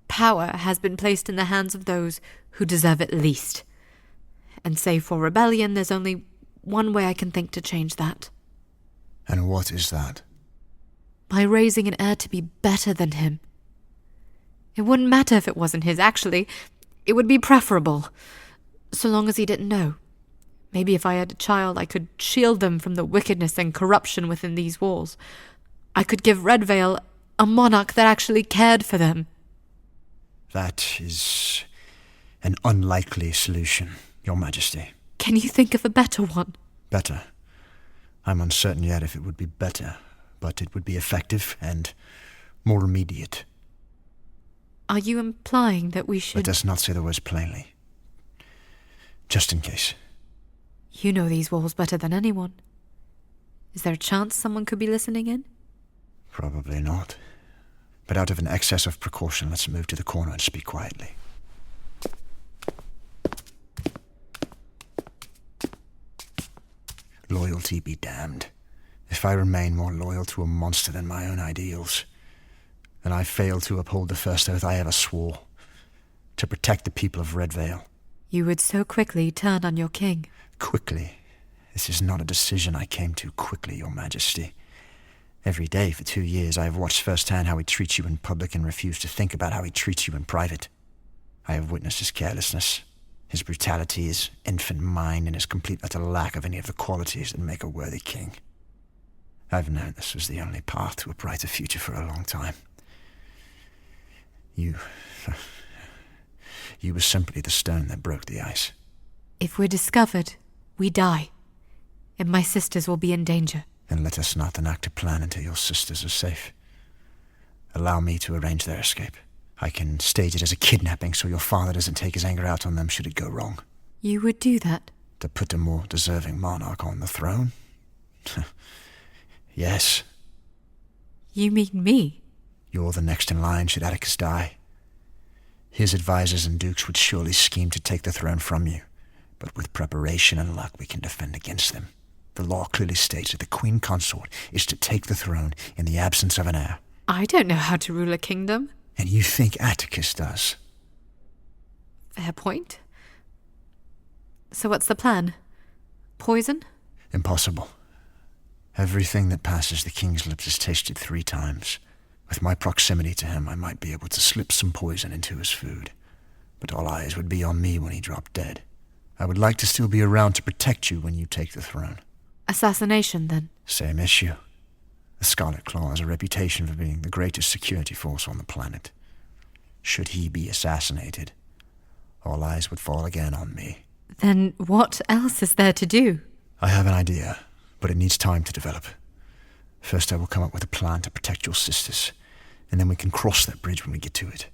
Power has been placed in the hands of those who deserve it least. And save for rebellion, there's only one way I can think to change that. And what is that? By raising an heir to be better than him. It wouldn't matter if it wasn't his, actually. It would be preferable. So long as he didn't know. Maybe if I had a child, I could shield them from the wickedness and corruption within these walls. I could give Redvale a monarch that actually cared for them. That is an unlikely solution, Your Majesty. Can you think of a better one? Better? I'm uncertain yet if it would be better, but it would be effective and more immediate. Are you implying that we should... Let us not say the words plainly. Just in case. You know these walls better than anyone. Is there a chance someone could be listening in? Probably not. But out of an excess of precaution, let's move to the corner and speak quietly. Loyalty be damned. If I remain more loyal to a monster than my own ideals, then I fail to uphold the first oath I ever swore, to protect the people of Redvale. You would so quickly turn on your king. Quickly? This is not a decision I came to quickly, Your Majesty. Every day for 2 years I have watched firsthand how he treats you in public and refused to think about how he treats you in private. I have witnessed his carelessness, his brutality, his infant mind, and his complete utter lack of any of the qualities that make a worthy king. I've known this was the only path to a brighter future for a long time. You were simply the stone that broke the ice. If we're discovered, we die, and my sisters will be in danger. Then let us not enact a plan until your sisters are safe. Allow me to arrange their escape. I can stage it as a kidnapping so your father doesn't take his anger out on them should it go wrong. You would do that? To put a more deserving monarch on the throne? Yes. You mean me? You're the next in line should Atticus die. His advisors and dukes would surely scheme to take the throne from you, But with preparation and luck, we can defend against them. The law clearly states that the Queen Consort is to take the throne in the absence of an heir. I don't know how to rule a kingdom. And you think Atticus does? Fair point. So what's the plan? Poison? Impossible. Everything that passes the king's lips is tasted 3 times. With my proximity to him, I might be able to slip some poison into his food. But all eyes would be on me when he dropped dead. I would like to still be around to protect you when you take the throne. Assassination, then? Same issue. The Scarlet Claw has a reputation for being the greatest security force on the planet. Should he be assassinated, all eyes would fall again on me. Then what else is there to do? I have an idea, but it needs time to develop. First, I will come up with a plan to protect your sisters, and then we can cross that bridge when we get to it.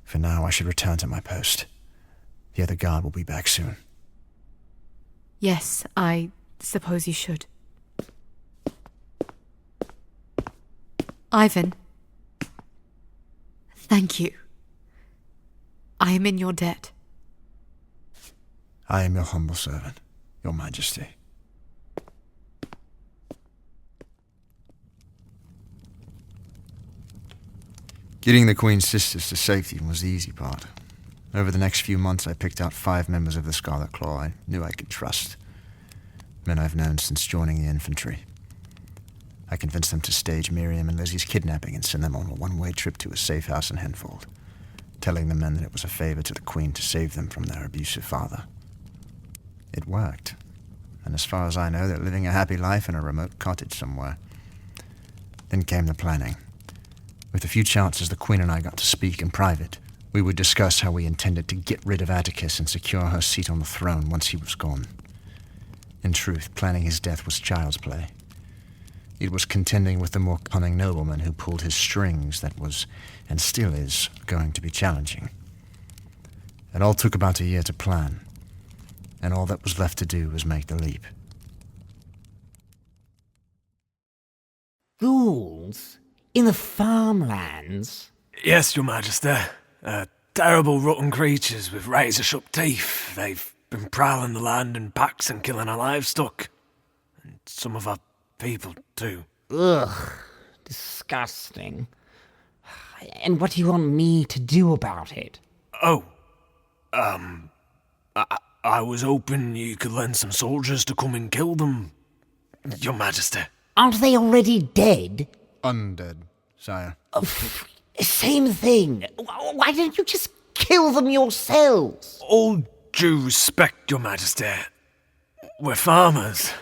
For now, I should return to my post. The other guard will be back soon. Yes, I suppose you should. Ivan. Thank you. I am in your debt. I am your humble servant, Your Majesty. Getting the Queen's sisters to safety was the easy part. Over the next few months, I picked out 5 members of the Scarlet Claw I knew I could trust. Men I've known since joining the infantry. I convinced them to stage Miriam and Lizzie's kidnapping and send them on a one-way trip to a safe house in Henfold, telling the men that it was a favor to the Queen to save them from their abusive father. It worked, and as far as I know, they're living a happy life in a remote cottage somewhere. Then came the planning. With a few chances, the Queen and I got to speak in private. We would discuss how we intended to get rid of Atticus and secure her seat on the throne once he was gone. In truth, planning his death was child's play. It was contending with the more cunning nobleman who pulled his strings that was, and still is, going to be challenging. It all took about a year to plan, and all that was left to do was make the leap. Ghouls? In the farmlands? Yes, Your Majesty. Terrible rotten creatures with razor-sharp teeth. They've been prowling the land in packs and killing our livestock. And some of our people, too. Ugh. Disgusting. And what do you want me to do about it? Oh. I was hoping you could lend some soldiers to come and kill them, Your Majesty. Aren't they already dead? Undead, sire. Same thing. Why didn't you just kill them yourselves? All due respect, Your Majesty. We're farmers.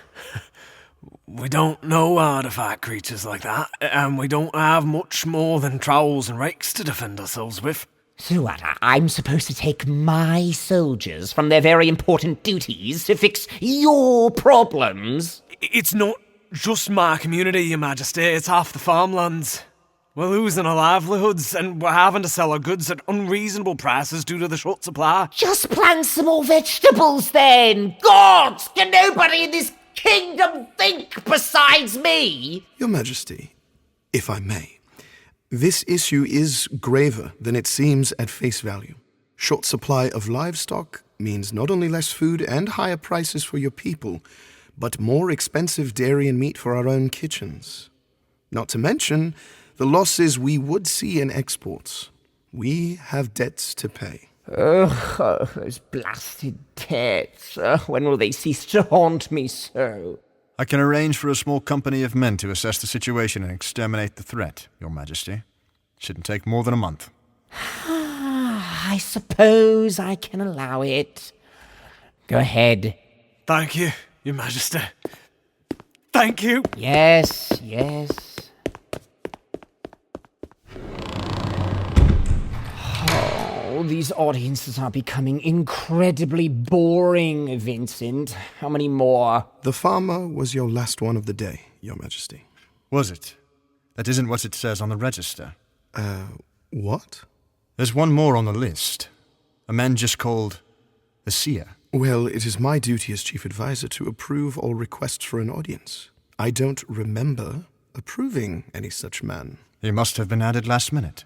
We don't know how to fight creatures like that, and we don't have much more than trowels and rakes to defend ourselves with. So what, I'm supposed to take my soldiers from their very important duties to fix your problems? It's not just my community, Your Majesty. It's half the farmlands. We're losing our livelihoods, and we're having to sell our goods at unreasonable prices due to the short supply. Just plant some more vegetables, then! Gods! Can nobody in this kingdom think besides me? Your Majesty, if I may, this issue is graver than it seems at face value. Short supply of livestock means not only less food and higher prices for your people, but more expensive dairy and meat for our own kitchens. Not to mention the losses we would see in exports. We have debts to pay. Oh, those blasted debts. When will they cease to haunt me so? I can arrange for a small company of men to assess the situation and exterminate the threat, Your Majesty. Shouldn't take more than a month. I suppose I can allow it. Go ahead. Thank you, Your Majesty. Thank you. Yes, yes. Oh, these audiences are becoming incredibly boring, Vincent. How many more? The farmer was your last one of the day, Your Majesty. Was it? That isn't what it says on the register. What? There's one more on the list. A man just called the Seer. Well, it is my duty as Chief Advisor to approve all requests for an audience. I don't remember approving any such man. He must have been added last minute.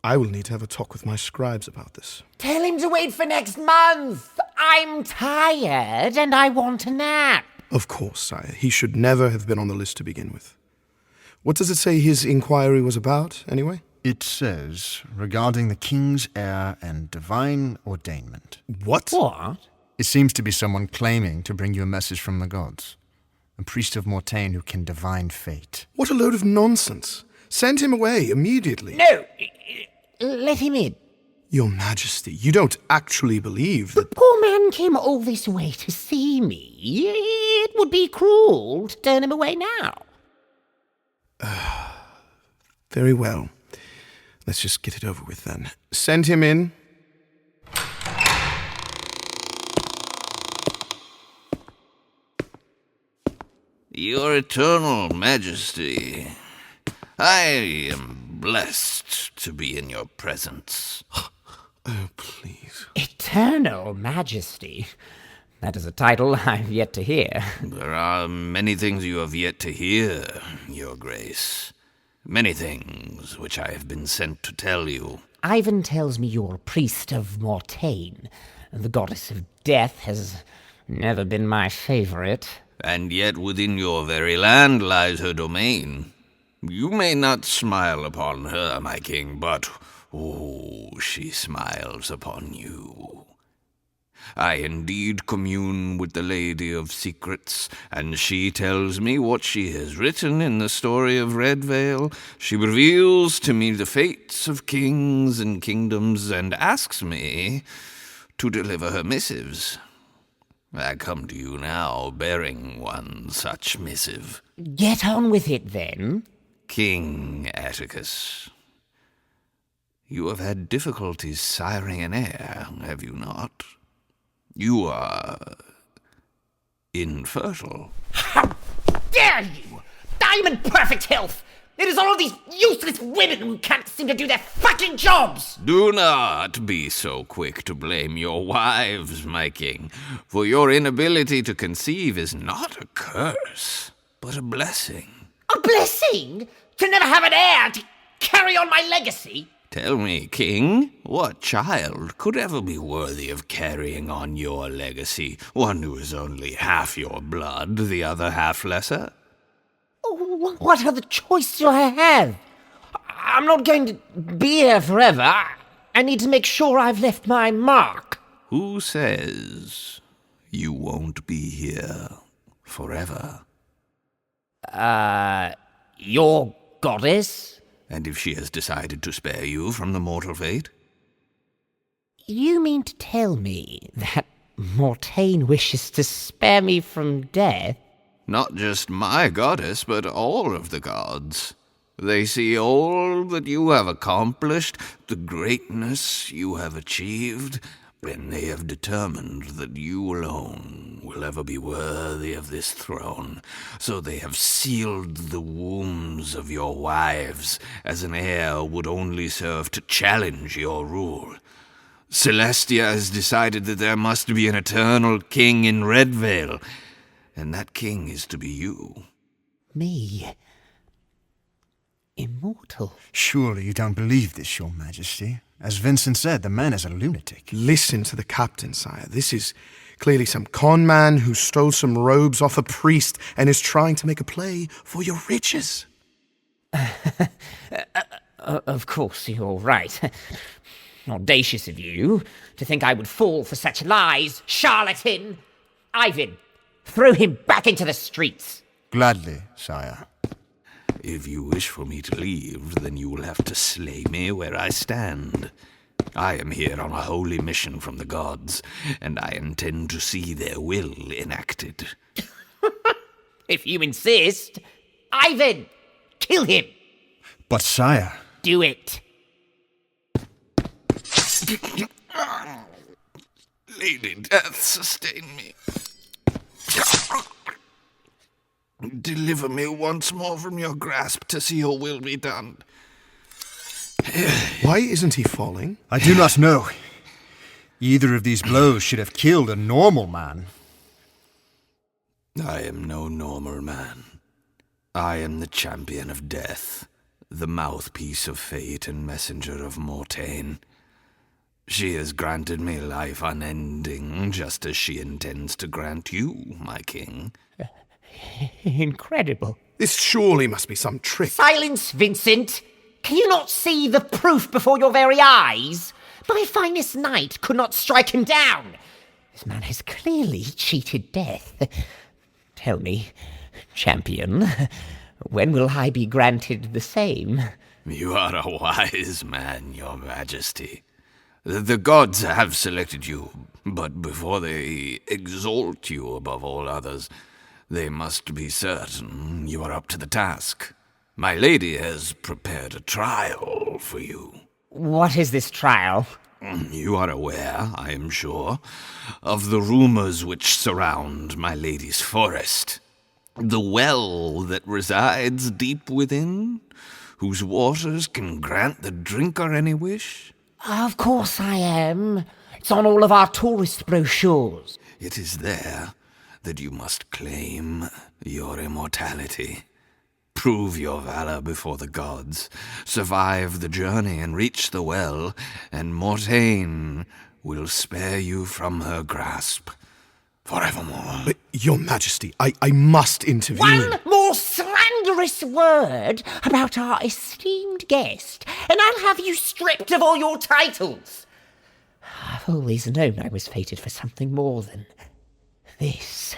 I will need to have a talk with my scribes about this. Tell him to wait for next month. I'm tired and I want a nap. Of course, sire. He should never have been on the list to begin with. What does it say his inquiry was about, anyway? It says, regarding the king's heir and divine ordainment. What? What? It seems to be someone claiming to bring you a message from the gods. A priest of Mortaine who can divine fate. What a load of nonsense. Send him away immediately. No, let him in. Your Majesty, you don't actually believe that... The poor man came all this way to see me. It would be cruel to turn him away now. Very well. Let's just get it over with then. Send him in. Your Eternal Majesty, I am blessed to be in your presence. Oh, please. Eternal Majesty. That is a title I've yet to hear. There are many things you have yet to hear, Your Grace. Many things which I have been sent to tell you. Ivan tells me you're a priest of Mortaine. The goddess of death has never been my favorite. And yet within your very land lies her domain. You may not smile upon her, my king, but, she smiles upon you. I indeed commune with the Lady of Secrets, and she tells me what she has written in the story of Red Vale. She reveals to me the fates of kings and kingdoms, and asks me to deliver her missives. I come to you now, bearing one such missive. Get on with it, then. King Atticus, you have had difficulties siring an heir, have you not? You are infertile. How dare you! I'm in perfect health! It is all of these useless women who can't seem to do their fucking jobs! Do not be so quick to blame your wives, my king, for your inability to conceive is not a curse, but a blessing. A blessing? To never have an heir to carry on my legacy? Tell me, king, what child could ever be worthy of carrying on your legacy? One who is only half your blood, the other half lesser? What other choice do I have? I'm not going to be here forever. I need to make sure I've left my mark. Who says you won't be here forever? Your goddess? And if she has decided to spare you from the mortal fate? You mean to tell me that Mortaine wishes to spare me from death? Not just my goddess, but all of the gods. They see all that you have accomplished, the greatness you have achieved, and they have determined that you alone will ever be worthy of this throne. So they have sealed the wombs of your wives, as an heir would only serve to challenge your rule. Celestia has decided that there must be an eternal king in Red Vale, and that king is to be you. Me? Immortal? Surely you don't believe this, Your Majesty. As Vincent said, the man is a lunatic. Listen to the captain, sire. This is clearly some con man who stole some robes off a priest and is trying to make a play for your riches. Of course, you're right. Audacious of you to think I would fall for such lies, charlatan! Ivan, throw him back into the streets. Gladly, sire. If you wish for me to leave, then you will have to slay me where I stand. I am here on a holy mission from the gods, and I intend to see their will enacted. If you insist. Ivan, kill him! But sire... Do it. Lady Death, sustain me. Deliver me once more from your grasp to see your will be done. Why isn't he falling? I do not know. Either of these blows should have killed a normal man. I am no normal man. I am the champion of death, the mouthpiece of fate and messenger of Mortaine. She has granted me life unending, just as she intends to grant you, my king. Incredible. This surely must be some trick. Silence, Vincent! Can you not see the proof before your very eyes? My finest knight could not strike him down. This man has clearly cheated death. Tell me, champion, when will I be granted the same? You are a wise man, your majesty. The gods have selected you, but before they exalt you above all others, they must be certain you are up to the task. My lady has prepared a trial for you. What is this trial? You are aware, I am sure, of the rumors which surround my lady's forest. The well that resides deep within, whose waters can grant the drinker any wish. Of course I am. It's on all of our tourist brochures. It is there that you must claim your immortality. Prove your valor before the gods, survive the journey and reach the well, and Mortaine will spare you from her grasp forevermore. But, Your Majesty, I must intervene. One more slanderous word about our esteemed guest, and I'll have you stripped of all your titles. I've always known I was fated for something more than this.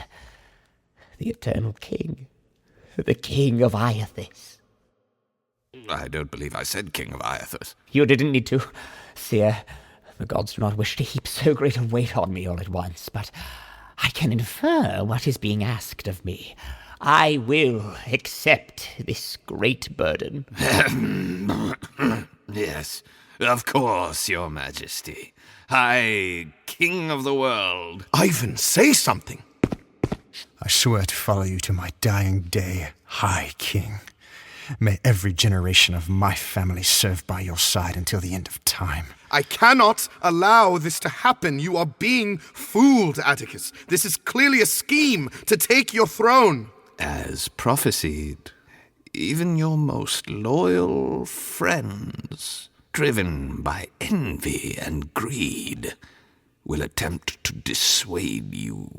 The Eternal King. The King of Iathis. I don't believe I said King of Iathis. You didn't need to, Seer. The gods do not wish to heap so great a weight on me all at once, but I can infer what is being asked of me. I will accept this great burden. Yes, of course, your majesty. I, king of the world. Ivan, say something. I swear to follow you to my dying day, High King. May every generation of my family serve by your side until the end of time. I cannot allow this to happen. You are being fooled, Atticus. This is clearly a scheme to take your throne. As prophesied, even your most loyal friends, driven by envy and greed, will attempt to dissuade you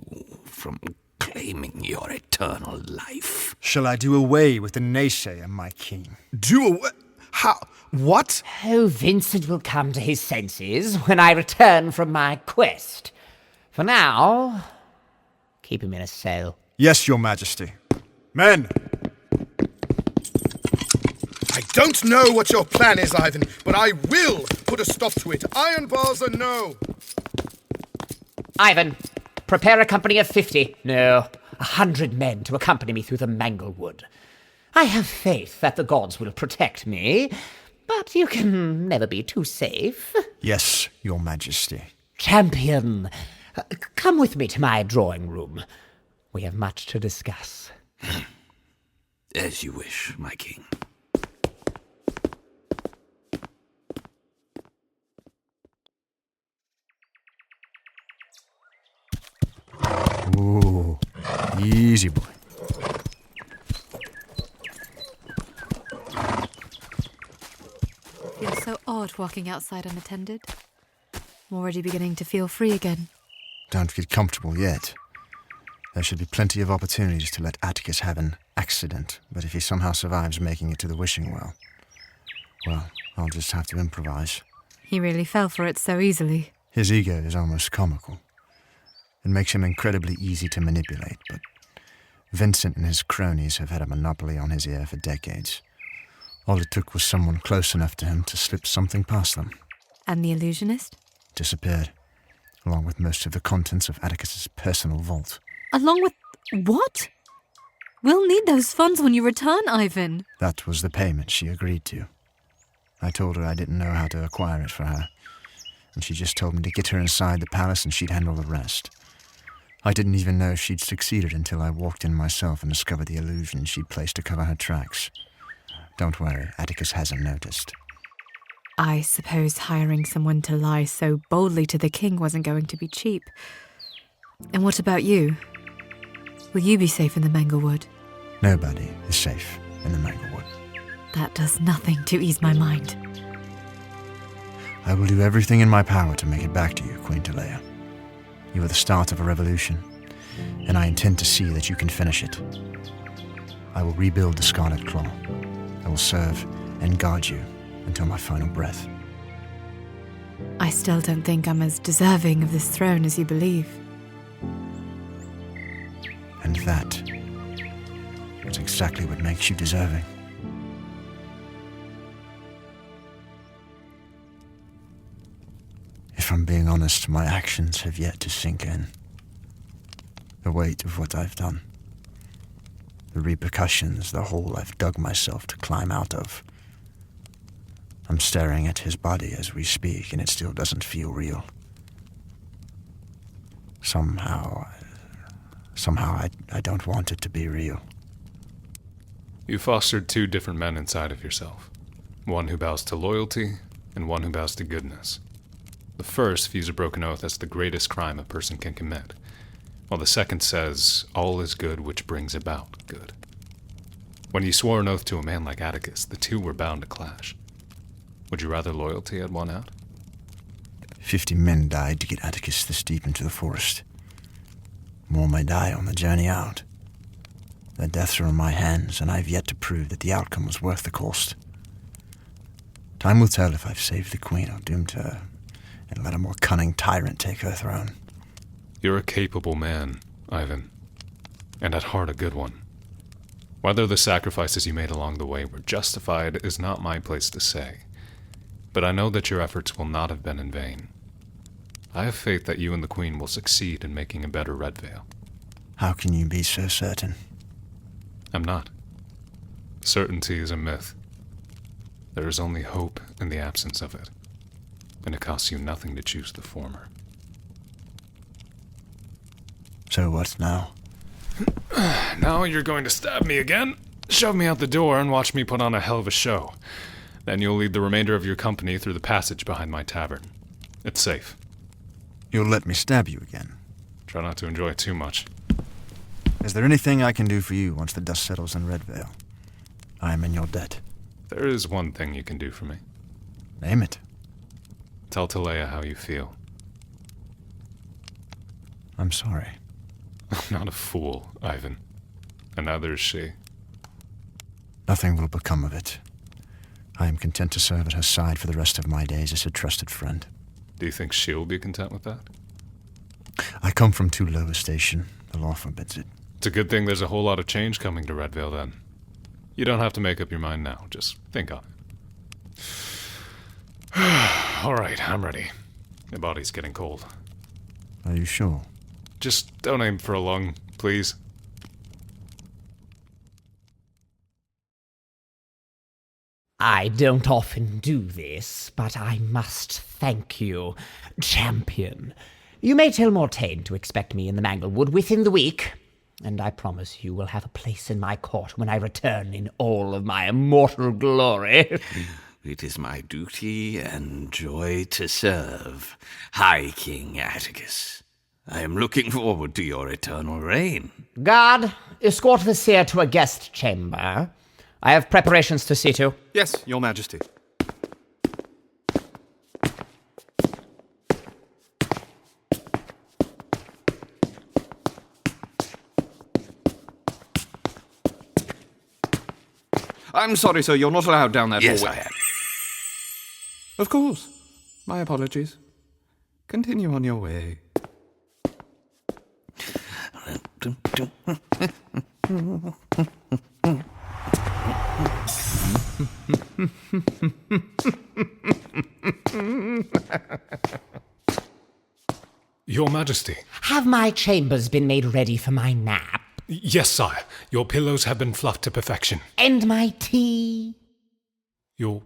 from claiming your eternal life. Shall I do away with the naysayer, my king? Do away? How? What? Oh, Vincent will come to his senses when I return from my quest. For now, keep him in a cell. Yes, your majesty. Men! I don't know what your plan is, Ivan, but I will put a stop to it. Iron bars are no. Ivan, prepare a company of 50, no, 100 men to accompany me through the Manglewood. I have faith that the gods will protect me, but you can never be too safe. Yes, your majesty. Champion, come with me to my drawing room. We have much to discuss. As you wish, my king. Ooh, easy boy. Feels so odd walking outside unattended. I'm already beginning to feel free again. Don't get comfortable yet. There should be plenty of opportunities to let Atticus have an accident, but if he somehow survives making it to the wishing well, I'll just have to improvise. He really fell for it so easily. His ego is almost comical. It makes him incredibly easy to manipulate, but Vincent and his cronies have had a monopoly on his ear for decades. All it took was someone close enough to him to slip something past them. And the illusionist? Disappeared, along with most of the contents of Atticus's personal vault. Along with what? We'll need those funds when you return, Ivan. That was the payment she agreed to. I told her I didn't know how to acquire it for her, and she just told me to get her inside the palace and she'd handle the rest. I didn't even know if she'd succeeded until I walked in myself and discovered the illusion she'd placed to cover her tracks. Don't worry, Atticus hasn't noticed. I suppose hiring someone to lie so boldly to the king wasn't going to be cheap. And what about you? Will you be safe in the Manglewood? Nobody is safe in the Manglewood. That does nothing to ease my mind. I will do everything in my power to make it back to you, Queen Taleah. You are the start of a revolution, and I intend to see that you can finish it. I will rebuild the Scarlet Claw. I will serve and guard you until my final breath. I still don't think I'm as deserving of this throne as you believe. And that is exactly what makes you deserving. If I'm being honest, my actions have yet to sink in. The weight of what I've done. The repercussions, the hole I've dug myself to climb out of. I'm staring at his body as we speak, and it still doesn't feel real. Somehow I don't want it to be real. You fostered two different men inside of yourself. One who bows to loyalty, and one who bows to goodness. The first views a broken oath as the greatest crime a person can commit, while the second says, all is good which brings about good. When you swore an oath to a man like Atticus, the two were bound to clash. Would you rather loyalty had won out? 50 men died to get Atticus this deep into the forest. More may die on the journey out. Their deaths are in my hands, and I've yet to prove that the outcome was worth the cost. Time will tell if I've saved the Queen or doomed her, and let a more cunning tyrant take her throne. You're a capable man, Ivan, and at heart a good one. Whether the sacrifices you made along the way were justified is not my place to say, but I know that your efforts will not have been in vain. I have faith that you and the Queen will succeed in making a better Red Veil. How can you be so certain? I'm not. Certainty is a myth. There is only hope in the absence of it, and it costs you nothing to choose the former. So what now? Now you're going to stab me again, shove me out the door, and watch me put on a hell of a show. Then you'll lead the remainder of your company through the passage behind my tavern. It's safe. You'll let me stab you again? Try not to enjoy it too much. Is there anything I can do for you once the dust settles in Red Veil? I am in your debt. There is one thing you can do for me. Name it. Tell Taleah how you feel. I'm sorry. I'm not a fool, Ivan. And neither is she. Nothing will become of it. I am content to serve at her side for the rest of my days as a trusted friend. Do you think she'll be content with that? I come from too low a station. The law forbids it. It's a good thing there's a whole lot of change coming to Red Veil, then. You don't have to make up your mind now. Just think on it. All right, I'm ready. My body's getting cold. Are you sure? Just don't aim for a lung, please. I don't often do this, but I must thank you, champion. You may tell Mortaine to expect me in the Manglewood within the week, and I promise you will have a place in my court when I return in all of my immortal glory. It is my duty and joy to serve, High King Atticus. I am looking forward to your eternal reign. Guard, escort the Seer to a guest chamber. I have preparations to see to. Yes, Your Majesty. I'm sorry, sir, you're not allowed down that Yes, hallway. I am. Of course. My apologies. Continue on your way. Your Majesty. Have my chambers been made ready for my nap? Yes, sire. Your pillows have been fluffed to perfection. And my tea? Your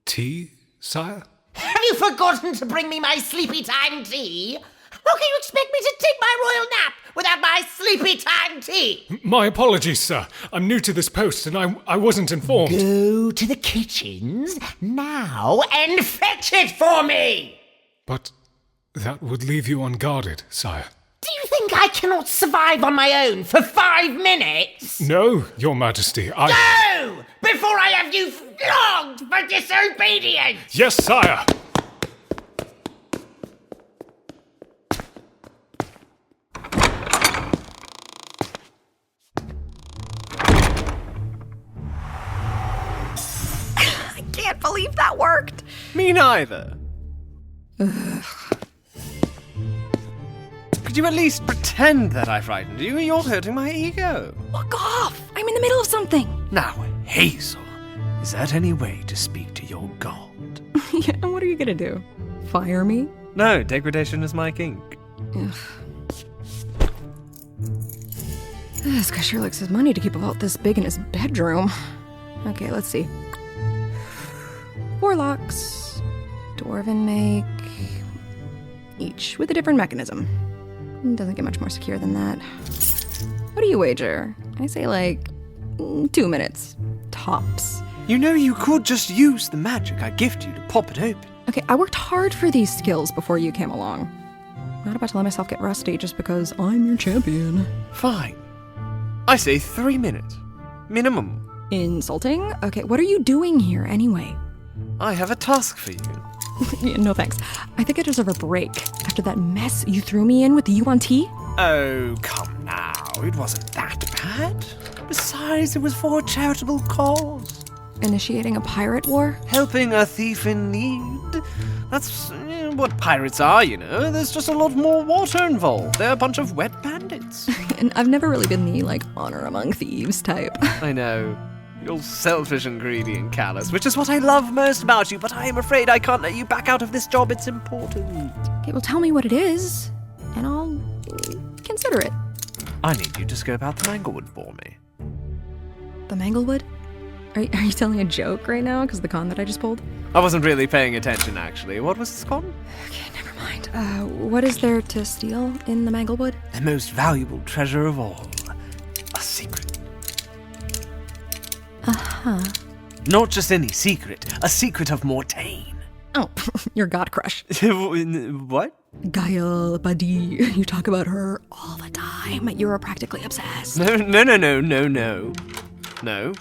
tea, sire? Have you forgotten to bring me my sleepy time tea? How can you expect me to take my royal nap without my sleepy time tea? My apologies, sir. I'm new to this post and I wasn't informed. Go to the kitchens now and fetch it for me! But that would leave you unguarded, sire. Do you think I cannot survive on my own for 5 minutes? No, Your Majesty, Go! Go! Before I have you flogged for disobedience! Yes, sire! I can't believe that worked. Me neither. Could you at least pretend that I frightened you? You're hurting my ego. Fuck off! I'm in the middle of something. Now, Hazel, is that any way to speak to your god? Yeah, and what are you gonna do? Fire me? No, degradation is my kink. Ugh. This guy sure likes his money to keep a vault this big in his bedroom. Okay, let's see. Warlocks. Dwarven make. Each with a different mechanism. Doesn't get much more secure than that. What do you wager? I say like 2 minutes. Tops. You know you could just use the magic I gift you to pop it open. Okay, I worked hard for these skills before you came along. Not about to let myself get rusty just because I'm your champion. Fine. I say 3 minutes. Minimum. Insulting? Okay, what are you doing here anyway? I have a task for you. Yeah, no thanks. I think I deserve a break after that mess you threw me in with the UNT. Oh, come now. It wasn't that bad. Besides, it was for a charitable cause. Initiating a pirate war? Helping a thief in need. That's what pirates are, you know. There's just a lot more water involved. They're a bunch of wet bandits. And I've never really been the, honor among thieves type. I know. You're selfish and greedy and callous, which is what I love most about you, but I am afraid I can't let you back out of this job. It's important. Okay, well, tell me what it is, and I'll consider it. I need you to scope out the Manglewood for me. The Manglewood? Are you telling a joke right now because of the con that I just pulled? I wasn't really paying attention, actually. What was this con? Okay, never mind. What is there to steal in the Manglewood? The most valuable treasure of all. A secret. Uh-huh. Not just any secret. A secret of Mortaine. Oh, your god crush. What? Guile, buddy. You talk about her all the time. You're practically obsessed. No. No.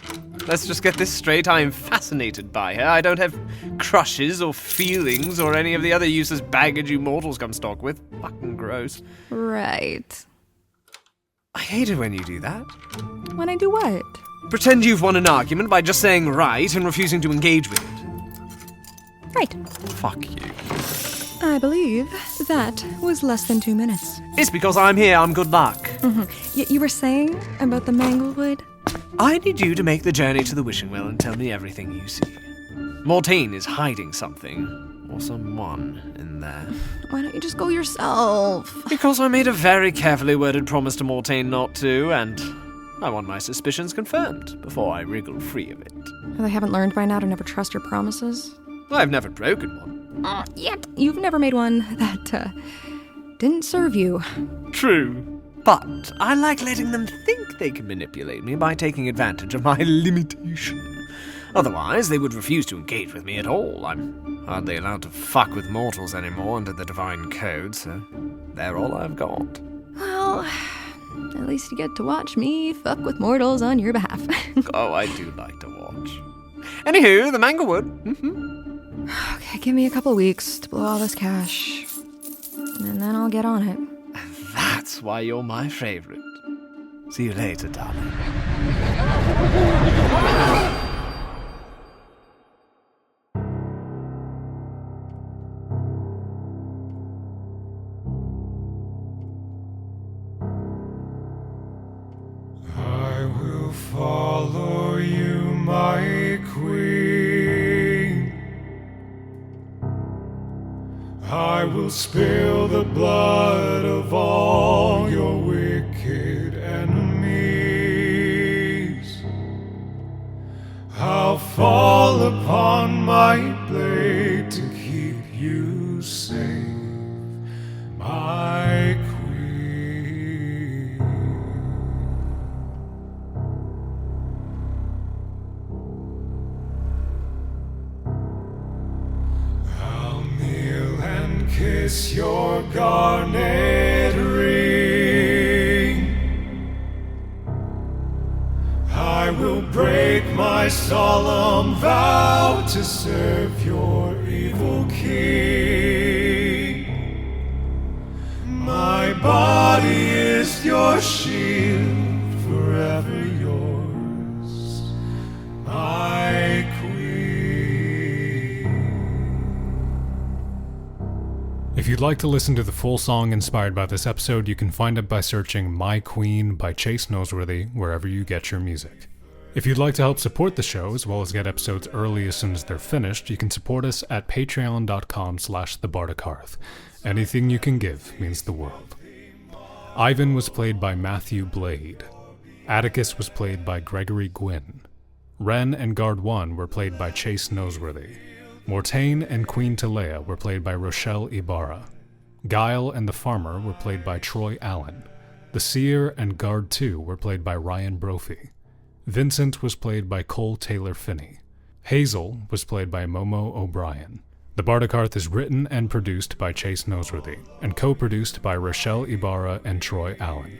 Let's just get this straight. I am fascinated by her. I don't have crushes or feelings or any of the other useless baggage you mortals come stock with. Fucking gross. Right. I hate it when you do that. When I do what? Pretend you've won an argument by just saying right and refusing to engage with it. Right. Fuck you. I believe that was less than 2 minutes. It's because I'm here. I'm good luck. Mm-hmm. You were saying about the Manglewood? I need you to make the journey to the Wishing Well and tell me everything you see. Mortaine is hiding something, or someone, in there. Why don't you just go yourself? Because I made a very carefully worded promise to Mortaine not to, and I want my suspicions confirmed before I wriggle free of it. They haven't learned by now to never trust your promises? I've never broken one. Yet you've never made one that didn't serve you. True. But I like letting them think they can manipulate me by taking advantage of my limitation. Otherwise, they would refuse to engage with me at all. I'm hardly allowed to fuck with mortals anymore under the Divine Code, so they're all I've got. Well, at least you get to watch me fuck with mortals on your behalf. Oh, I do like to watch. Anywho, the Manglewood. Okay, give me a couple weeks to blow all this cash, and then I'll get on it. That's why you're my favorite. See you later, darling. I will follow you, my queen. I will spill the blood of all your wicked enemies. I'll fall upon my blade to keep you safe, my queen. I'll kneel and kiss your garnet ring. I I will break my solemn vow to serve your evil king. My body is your shield, forever yours, my queen. If you'd like to listen to the full song inspired by this episode, you can find it by searching My Queen by Chase Noseworthy wherever you get your music. If you'd like to help support the show, as well as get episodes early as soon as they're finished, you can support us at patreon.com/thebardic Hearth. Anything you can give means the world. Ivan was played by Matthew Blade. Atticus was played by Gregory Gwyn. Wren and Guard 1 were played by Chase Noseworthy. Mortaine and Queen Taleah were played by Rochelle Ibarra. Guile and the Farmer were played by Troy Allan. The Seer and Guard 2 were played by Ryan Brophy. Vincent was played by Cole Taylor Finney. Hazel was played by Momo O'Brien. The Bardic Hearth is written and produced by Chase Noseworthy, and co-produced by Rochelle Ibarra and Troy Allan.